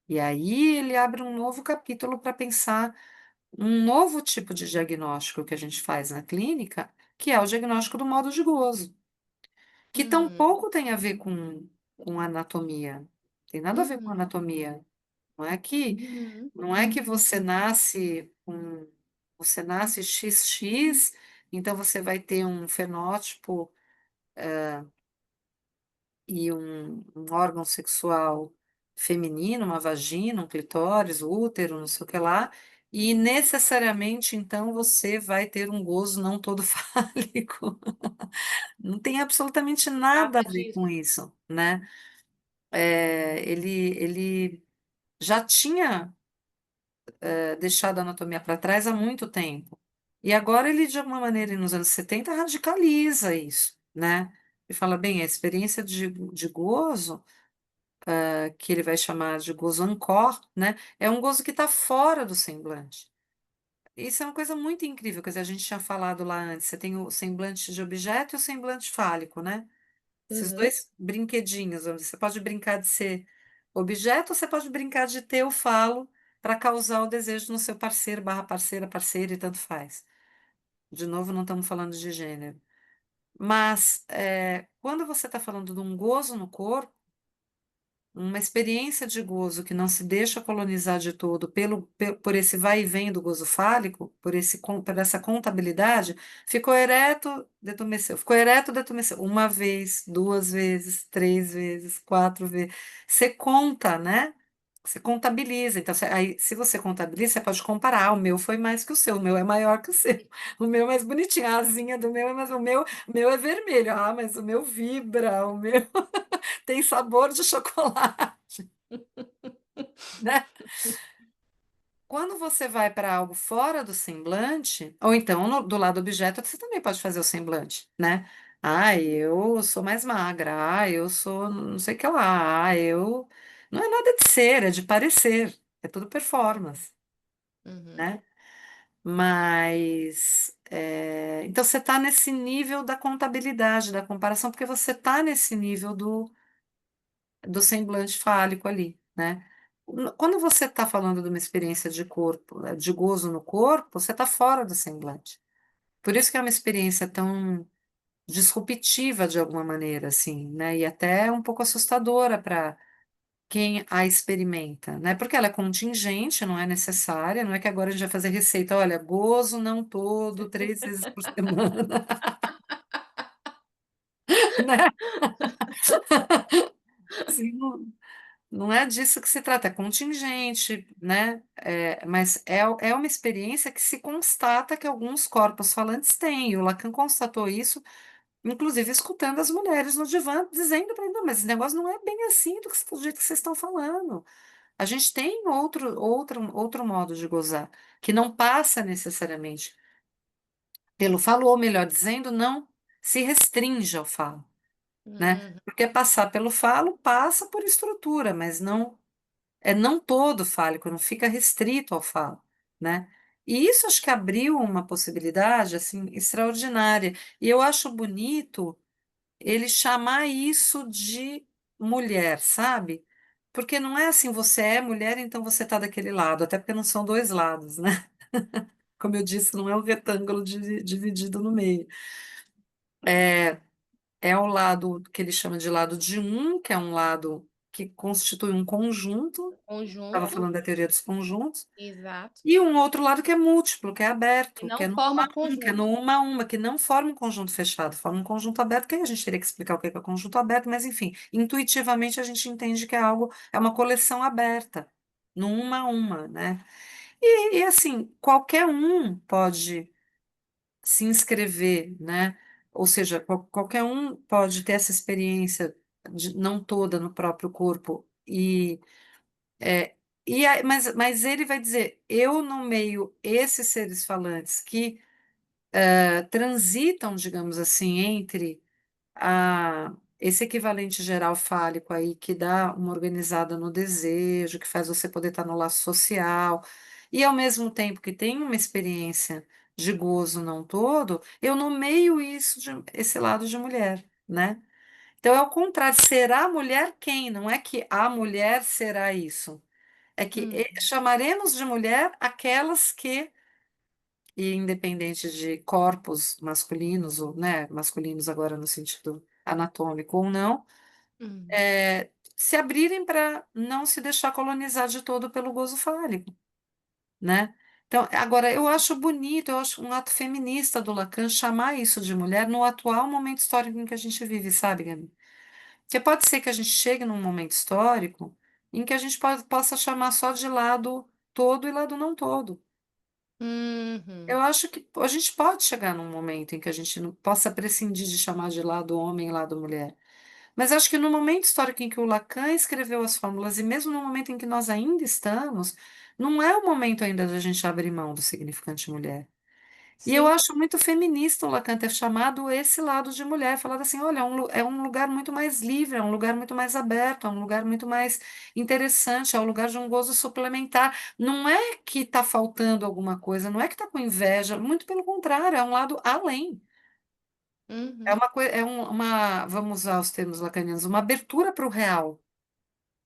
S2: E aí ele abre um novo capítulo para pensar um novo tipo de diagnóstico que a gente faz na clínica, que é o diagnóstico do modo de gozo, que
S1: Uhum.
S2: tampouco tem a ver com anatomia. Tem nada a ver com
S1: Uhum.
S2: anatomia. Não é que
S1: Uhum.
S2: não é que você nasce XX, então você vai ter um fenótipo e um órgão sexual feminino, uma vagina, um clitóris, útero, não sei o que lá, e necessariamente então você vai ter um gozo não todo fálico. Não tem absolutamente nada
S1: Nada
S2: a ver
S1: disso.
S2: com isso, né? Ele já tinha deixado a anatomia para trás há muito tempo. E agora ele, de alguma maneira, nos anos 70 radicaliza isso, né? E fala, bem, a experiência de gozo que ele vai chamar de gozo ancor, né? É um gozo que está fora do semblante. Isso é uma coisa muito incrível, quer dizer, a gente tinha falado lá antes, você tem o semblante de objeto e o semblante fálico, né? Esses
S1: Uhum.
S2: dois brinquedinhos, vamos dizer, você pode brincar de ser objeto, ou você pode brincar de ter o falo para causar o desejo no seu parceiro, barra parceira, parceira, e tanto faz. De novo, não estamos falando de gênero. Mas quando você está falando de um gozo no corpo, uma experiência de gozo que não se deixa colonizar de todo por esse vai e vem do gozo fálico, por essa contabilidade, ficou ereto, detumesceu, ficou ereto, detumesceu, uma vez, duas vezes, três vezes, quatro vezes. Você conta, né? Você contabiliza. Então, aí, se você contabiliza, você pode comparar. Ah, o meu foi mais que o seu, o meu é maior que o seu, o meu é mais bonitinho, a asinha do meu é mais. O meu é vermelho, ah, mas o meu vibra, o meu tem sabor de chocolate, né? Quando você vai para algo fora do semblante, ou então do lado objeto, você também pode fazer o semblante, né? Ah, eu sou mais magra, eu sou não sei o que lá, eu. Não é nada de ser, é de parecer, é tudo performance,
S1: Uhum.
S2: né? Mas. Então você está nesse nível da contabilidade, da comparação, porque você está nesse nível do semblante fálico ali, né? Quando você está falando de uma experiência de corpo, de gozo no corpo, você está fora do semblante. Por isso que é uma experiência tão disruptiva de alguma maneira, assim, né? E até um pouco assustadora para quem a experimenta, né? Porque ela é contingente, não é necessária, não é que agora a gente vai fazer receita, olha, gozo não todo, 3 vezes por semana, né? Assim, não é disso que se trata, é contingente, né? Mas é uma experiência que se constata que alguns corpos falantes têm. E o Lacan constatou isso, inclusive escutando as mulheres no divã, dizendo para ele, não, mas esse negócio não é bem assim do jeito que vocês estão falando. A gente tem outro modo de gozar, que não passa necessariamente pelo falo, ou melhor dizendo, não se restringe ao falo, né?
S1: Uhum.
S2: Porque passar pelo falo passa por estrutura, mas não todo fálico, não fica restrito ao falo, né? E isso acho que abriu uma possibilidade assim extraordinária. E eu acho bonito ele chamar isso de mulher, sabe? Porque não é assim, você é mulher, então você está daquele lado, até porque não são dois lados, né? Como eu disse, não é um retângulo dividido no meio. É o lado que ele chama de lado de um, que é um lado que constitui um conjunto. Estava
S1: Conjunto,
S2: falando da teoria dos conjuntos.
S1: exato.
S2: E um outro lado que é múltiplo, que é
S1: E
S2: aberto, que
S1: não
S2: é no uma
S1: forma
S2: a um, que é no
S1: conjunto.
S2: uma a uma, que não forma um conjunto fechado, forma um conjunto aberto, que aí a gente teria que explicar o que é conjunto aberto, mas enfim, intuitivamente a gente entende que é uma coleção aberta, no uma a uma, né? E assim, qualquer um pode se inscrever, né? Ou seja, qualquer um pode ter essa experiência, não toda no próprio corpo, é, mas ele vai dizer, eu nomeio esses seres falantes que transitam, digamos assim, entre esse equivalente geral fálico aí que dá uma organizada no desejo, que faz você poder estar no laço social, e ao mesmo tempo que tem uma experiência de gozo não todo, eu nomeio isso esse lado de mulher, né? Então é o contrário, será a mulher quem? Não é que a mulher será isso. É que
S1: Hum,
S2: chamaremos de mulher aquelas que, e independente de corpos masculinos, ou, né, masculinos agora no sentido anatômico ou não,
S1: hum,
S2: se abrirem para não se deixar colonizar de todo pelo gozo fálico, né? Então, agora, eu acho bonito, eu acho um ato feminista do Lacan chamar isso de mulher no atual momento histórico em que a gente vive, sabe, Gabi? Porque pode ser que a gente chegue num momento histórico em que a gente possa chamar só de lado todo e lado não todo.
S1: uhum.
S2: Eu acho que a gente pode chegar num momento em que a gente não possa prescindir de chamar de lado homem e lado mulher. Mas acho que no momento histórico em que o Lacan escreveu as fórmulas, e mesmo no momento em que nós ainda estamos, não é o momento ainda da gente abrir mão do significante mulher. E eu
S1: Sim.
S2: acho muito feminista o Lacan ter chamado esse lado de mulher, falado assim, olha, é um lugar muito mais livre, é um lugar muito mais aberto, é um lugar muito mais interessante, é um lugar de um gozo suplementar. Não é que está faltando alguma coisa, não é que está com inveja, muito pelo contrário, é um lado além. É
S1: Uhum.
S2: uma coisa, vamos usar os termos lacanianos, uma abertura para o real,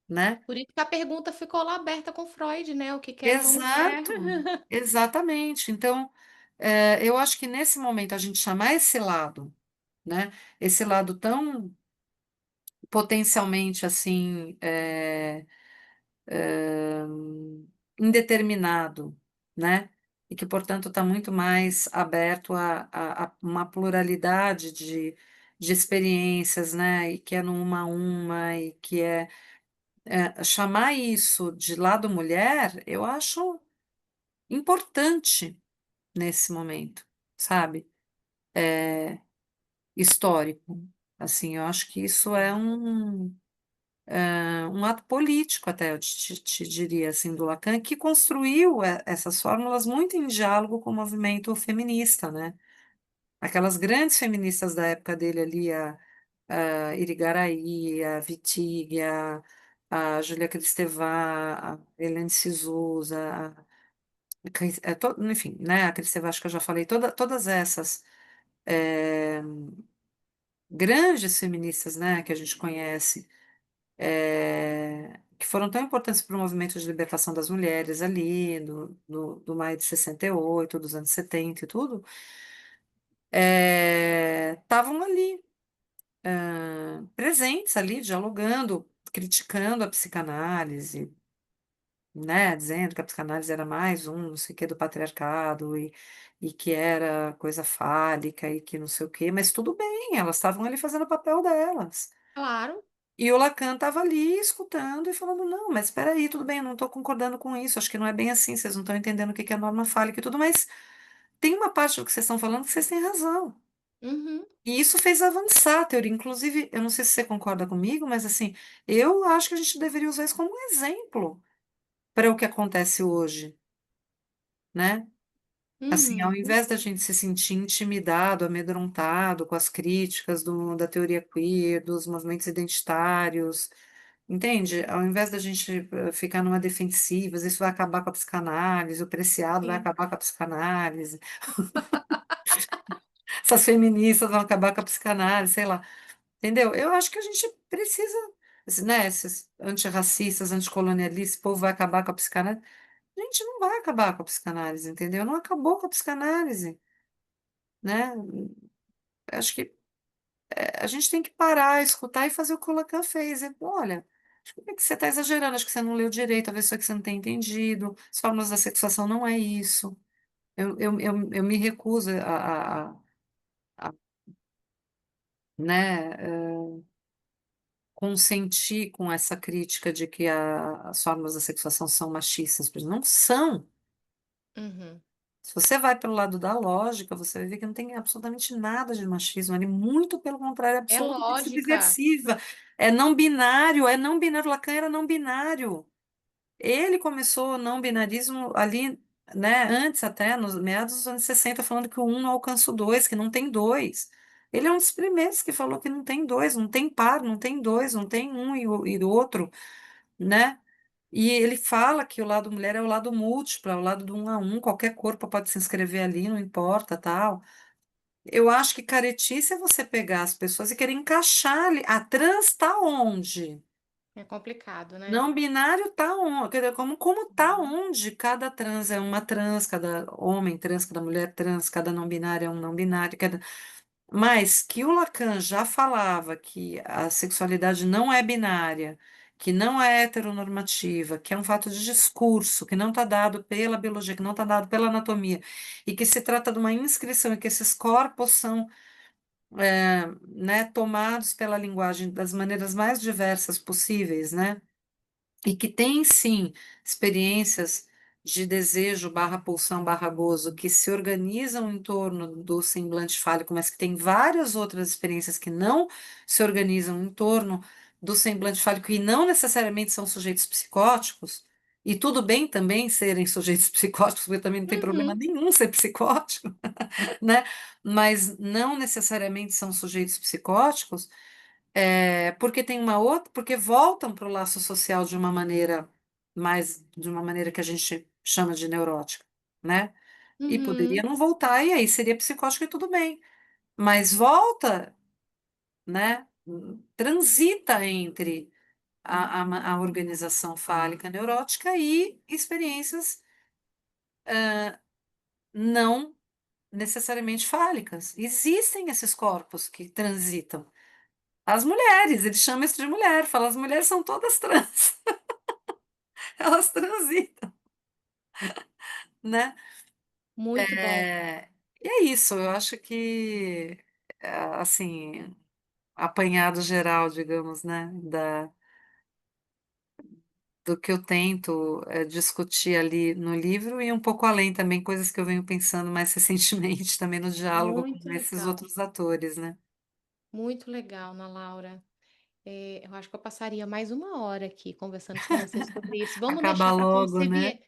S2: né?
S1: Por isso que a pergunta ficou lá aberta com Freud, né? O que que é uma mulher?
S2: Exato, exatamente. Então, eu acho que nesse momento a gente chamar esse lado, né? Esse lado tão potencialmente assim indeterminado, né? E que, portanto, está muito mais aberto a uma pluralidade de experiências, né? E que é no uma a uma, e que chamar isso de lado mulher, eu acho importante nesse momento, sabe? Histórico. Assim, eu acho que isso é
S1: Sim.
S2: um ato político, até eu te diria assim, do Lacan, que construiu essas fórmulas muito em diálogo com o movimento feminista, né? Aquelas grandes feministas da época dele ali, a Irigaray, a Wittig, a Júlia Kristevá, a Helene Cizuz, enfim, né? A Kristevá, acho que eu já falei, todas essas eh, grandes feministas, né, que a gente conhece, que foram tão importantes para o movimento de libertação das mulheres ali, do maio de 68, dos anos 70 e tudo, estavam ali, presentes ali, dialogando, criticando a psicanálise, né, dizendo que a psicanálise era mais um, não sei o que, do patriarcado e que era coisa fálica e que não sei o quê, mas tudo bem, elas estavam ali fazendo o papel delas.
S1: Claro.
S2: E o Lacan estava ali escutando e falando, não, mas espera aí, tudo bem, eu não estou concordando com isso, acho que não é bem assim, vocês não estão entendendo o que que é norma fálica e tudo, mas tem uma parte do que vocês estão falando que vocês têm razão.
S1: Uhum.
S2: E isso fez avançar a teoria. Inclusive, eu não sei se você concorda comigo, mas assim, eu acho que a gente deveria usar isso como um exemplo para o que acontece hoje, né? Assim, ao
S1: Uhum.
S2: invés da gente se sentir intimidado, amedrontado com as críticas da teoria queer, dos movimentos identitários, entende? Ao invés da gente ficar numa defensiva, isso vai acabar com a psicanálise, o Preciado vai
S1: Sim.
S2: acabar com a psicanálise, essas feministas vão acabar com a psicanálise, sei lá. Entendeu? Eu acho que a gente precisa, né, esses antirracistas, anticolonialistas, esse povo vai acabar com a psicanálise. A gente não vai acabar com a psicanálise, entendeu? Não acabou com a psicanálise, né? Acho que a gente tem que parar, escutar e fazer o que o Lacan fez. Olha, acho que você está exagerando, acho que você não leu direito, talvez isso aqui você não tenha entendido. As fórmulas da sexuação não é isso. Eu me recuso a, né, consentir com essa crítica de que as fórmulas da sexuação são machistas, porque não são.
S1: Uhum.
S2: Se você vai pelo lado da lógica, você vai ver que não tem absolutamente nada de machismo ali, muito pelo contrário, é
S1: É
S2: absolutamente
S1: lógica.
S2: subversiva. É não binário, Lacan era não binário. Ele começou o não binarismo ali, né, antes até, nos meados dos anos 60 falando que o um não alcança o dois, que não tem dois. Ele é um dos primeiros que falou que não tem dois, não tem par, não tem dois, não tem um e o outro, né? E ele fala que o lado mulher é o lado múltiplo, é o lado do um a um, qualquer corpo pode se inscrever ali, não importa, tal. Eu acho que caretice é você pegar as pessoas e querer encaixar ali. A trans está onde?
S1: É complicado, né?
S2: Não binário tá onde? Quer dizer, como tá
S1: Uhum.
S2: onde cada trans é uma trans, cada homem trans, cada mulher trans, cada não binário é um não binário, mas que o Lacan já falava que a sexualidade não é binária, que não é heteronormativa, que é um fato de discurso, que não está dado pela biologia, que não está dado pela anatomia, e que se trata de uma inscrição, e que esses corpos são, né, tomados pela linguagem das maneiras mais diversas possíveis, né? E que tem sim experiências de desejo barra pulsão barra gozo que se organizam em torno do semblante fálico, mas que tem várias outras experiências que não se organizam em torno do semblante fálico e não necessariamente são sujeitos psicóticos. E tudo bem também serem sujeitos psicóticos, porque também não tem problema
S1: Uhum.
S2: nenhum ser psicótico, né? Mas não necessariamente são sujeitos psicóticos, porque tem uma outra, porque voltam para o laço social de uma maneira de uma maneira que a gente chama de neurótica, né? E poderia
S1: Uhum.
S2: não voltar, e aí seria psicótico e tudo bem. Mas volta, né? Transita entre a organização fálica neurótica e experiências não necessariamente fálicas. Existem esses corpos que transitam. As mulheres, eles chamam isso de mulher, falam, as mulheres são todas trans, elas transitam, né?
S1: Muito bom.
S2: E é isso, eu acho que, assim, apanhado geral, digamos, né, do que eu tento discutir ali no livro e um pouco além também, coisas que eu venho pensando mais recentemente também no diálogo
S1: Muito
S2: com esses
S1: legal.
S2: outros atores, né?
S1: Muito legal, Ana Laura. Eu acho que eu passaria mais uma hora aqui conversando com você sobre isso. Vamos
S2: Acabar
S1: deixar para quando
S2: logo,
S1: você
S2: né?
S1: vier.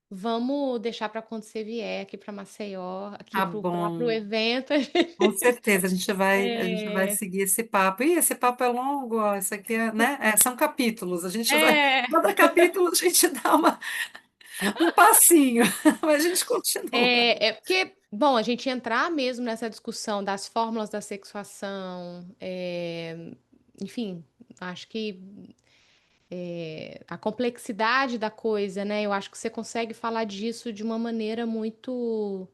S1: Vamos deixar para quando você vier aqui para Maceió, aqui
S2: Tá
S1: para o próprio
S2: bom.
S1: evento.
S2: Com certeza, a gente vai
S1: É,
S2: seguir esse papo. E esse papo é longo, ó, isso aqui é, né? São capítulos. A gente vai,
S1: é,
S2: cada capítulo a gente dá um passinho, mas a gente continua.
S1: é porque, bom, a gente entrar mesmo nessa discussão das fórmulas da sexuação, enfim, acho que a complexidade da coisa, né? Eu acho que você consegue falar disso de uma maneira muito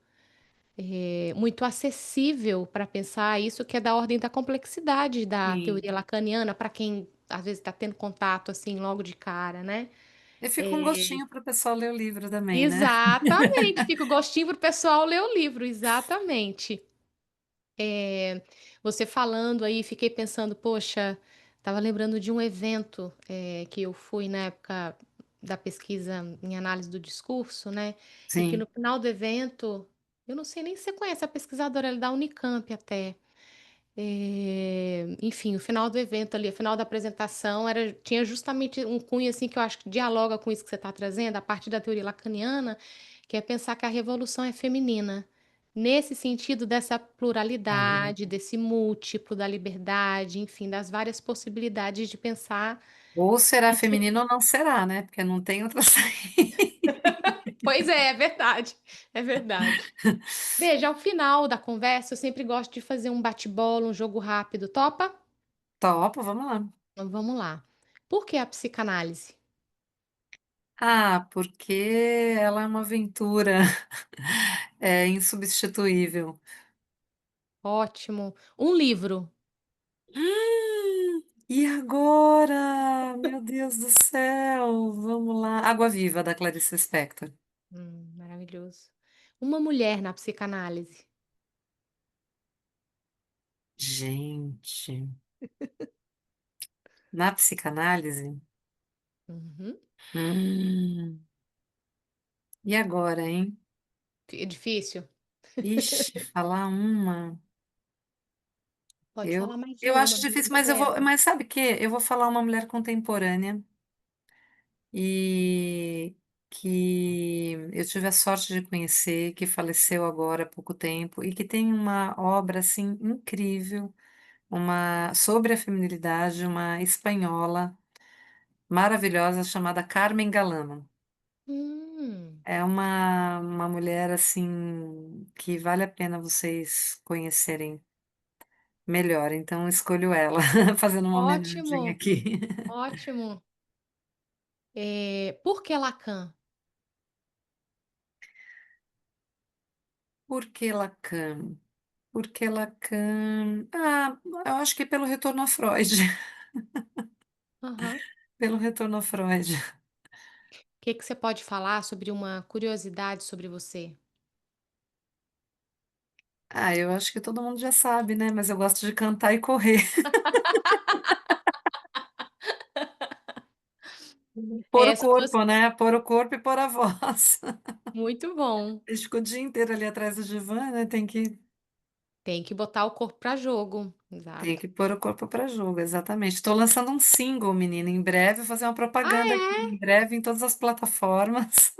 S1: acessível para pensar isso, que é da ordem da complexidade da
S2: Sim.
S1: teoria lacaniana, para quem às vezes está tendo contato assim logo de cara, né?
S2: E fica um gostinho para o pessoal ler o livro também, né?
S1: Exatamente, fica o gostinho para o pessoal ler o livro, exatamente. Você falando aí, fiquei pensando, poxa, estava lembrando de um evento que eu fui na época da pesquisa em análise do discurso, né? E que no
S2: Sim.
S1: final do evento, eu não sei nem se você conhece a pesquisadora, ela é da Unicamp até. Enfim, o final do evento ali, o final da apresentação tinha justamente um cunho assim que eu acho que dialoga com isso que você está trazendo, a partir da teoria lacaniana, que é pensar que a revolução é feminina. Nesse sentido dessa
S2: É.
S1: pluralidade, desse múltiplo da liberdade, enfim, das várias possibilidades de pensar.
S2: Ou será
S1: Dife-
S2: feminino ou não será, né? Porque não tem outra saída.
S1: Pois é verdade, é verdade. Veja, ao final da conversa, eu sempre gosto de fazer um bate-bola, um jogo rápido, topa?
S2: Topa, vamos lá.
S1: Então, vamos lá. Por que a psicanálise?
S2: Porque ela é uma aventura insubstituível.
S1: Ótimo. Um livro.
S2: E agora? Meu Deus do céu! Vamos lá. Água Viva, da Clarice Lispector.
S1: Maravilhoso. Uma mulher na psicanálise.
S2: Gente, na psicanálise?
S1: Uhum.
S2: Hum, e agora, hein?
S1: É difícil?
S2: Ixi, falar uma.
S1: Pode
S2: Eu,
S1: falar mais de
S2: eu
S1: uma,
S2: acho
S1: não
S2: difícil, mas
S1: interessa.
S2: sabe o quê? Eu vou falar uma mulher contemporânea que eu tive a sorte de conhecer, que faleceu agora há pouco tempo e que tem uma obra assim incrível, uma sobre a feminilidade, uma espanhola maravilhosa chamada Carmen Galano.
S1: Hum,
S2: É uma mulher assim que vale a pena vocês conhecerem melhor, então escolho ela, fazendo uma homenagem
S1: ótimo,
S2: aqui.
S1: ótimo. Por que Lacan?
S2: Por que Lacan? Por que Lacan? Ah, eu acho que pelo retorno a Freud.
S1: Aham.
S2: Pelo retorno a Freud.
S1: O que que você pode falar sobre uma curiosidade sobre você?
S2: Ah, eu acho que todo mundo já sabe, né, mas eu gosto de cantar e correr. Pôr o
S1: Essa
S2: corpo,
S1: você
S2: né, pôr o corpo e pôr a voz.
S1: muito bom.
S2: A gente fica o dia inteiro ali atrás do divã, né,
S1: Tem que botar o corpo para jogo.
S2: tem
S1: Exato.
S2: que pôr o corpo para jogo, exatamente. Estou lançando um single, menina, em breve, vou fazer uma
S1: Ah,
S2: propaganda aqui,
S1: é?
S2: em breve em todas as plataformas.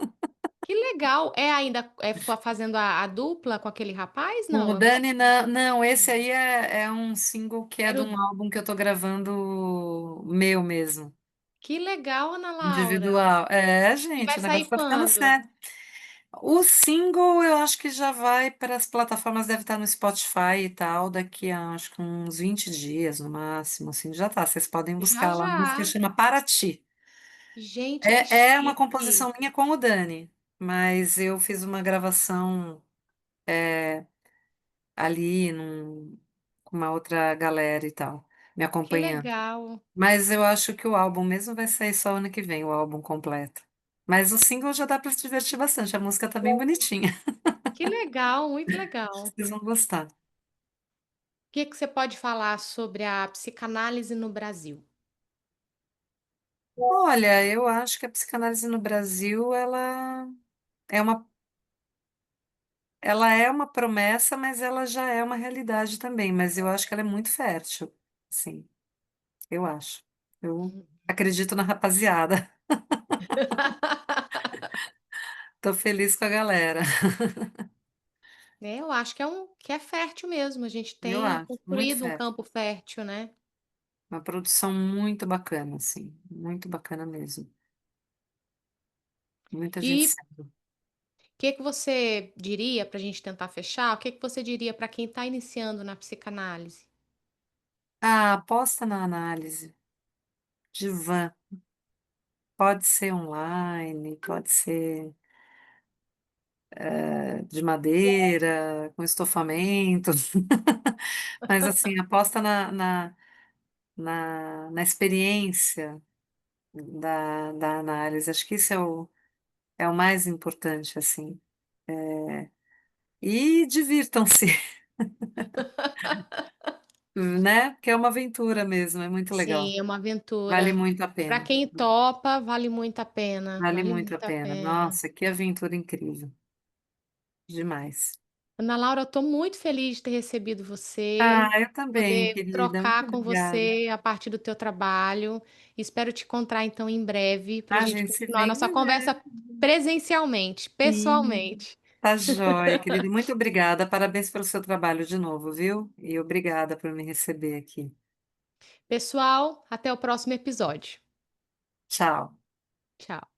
S1: Que legal. É ainda fazendo a dupla com aquele rapaz?
S2: Com o
S1: Não, é
S2: Dani, não, esse aí é um single que é
S1: era
S2: de
S1: o
S2: um álbum que eu tô gravando meu mesmo,
S1: que legal, Ana Laura.
S2: individual. É,
S1: E vai
S2: gente, o
S1: sair
S2: negócio tá ficando
S1: quando?
S2: sério. O single eu acho que já vai para as plataformas, deve estar no Spotify e tal, daqui a acho que uns 20 dias no máximo, assim, já tá. Vocês podem
S1: Já,
S2: buscar lá. A música
S1: já.
S2: chama Para Ti.
S1: Gente, que
S2: É uma
S1: chique.
S2: composição minha com o Dani, mas eu fiz uma gravação ali com uma outra galera e tal, me
S1: Que
S2: acompanhando.
S1: legal.
S2: Mas eu acho que o álbum mesmo vai sair só ano que vem, o álbum completo. Mas o single já dá para se divertir bastante, a música tá bem bonitinha.
S1: Que legal, muito legal.
S2: Vocês vão gostar.
S1: O que que você pode falar sobre a psicanálise no Brasil?
S2: Olha, eu acho que a psicanálise no Brasil, é uma, ela é uma promessa, mas ela já é uma realidade também. Mas eu acho que ela é muito fértil, sim, eu acho. Eu
S1: Uhum.
S2: acredito na rapaziada. Tô feliz com a galera.
S1: Eu acho que é fértil mesmo. A gente
S2: Eu
S1: tem
S2: acho, muito
S1: construído um
S2: fértil.
S1: campo fértil, né?
S2: Uma produção muito bacana, assim, muito bacana mesmo. Muita gente
S1: E
S2: sabe.
S1: o que que você diria para a gente tentar fechar? O que que você diria para quem está iniciando na psicanálise?
S2: Ah, aposta na análise. Divã. Pode ser online, pode ser de madeira, com estofamento. Mas assim, aposta na experiência da análise. Acho que isso é o mais importante, assim. E divirtam-se, né? Porque é uma aventura mesmo, é muito legal.
S1: Sim, é uma
S2: Vale
S1: aventura.
S2: muito a
S1: Para
S2: pena.
S1: quem topa, vale muito a pena.
S2: Vale
S1: Vale
S2: muito a
S1: muito a
S2: pena.
S1: pena.
S2: Nossa, que aventura incrível. Demais.
S1: Ana Laura, eu estou muito feliz de ter recebido
S2: Ah,
S1: você,
S2: eu também,
S1: poder
S2: querida. Muito
S1: trocar com
S2: obrigada.
S1: você a partir do teu trabalho. Espero te encontrar então em breve para a
S2: A
S1: gente
S2: gente se
S1: continuar a
S2: vê em
S1: nossa
S2: breve.
S1: conversa presencialmente,
S2: Sim.
S1: pessoalmente.
S2: Tá joia, querida. Muito obrigada. Parabéns pelo seu trabalho de novo, viu? E obrigada por me receber aqui.
S1: Pessoal, até o próximo episódio.
S2: Tchau.
S1: Tchau.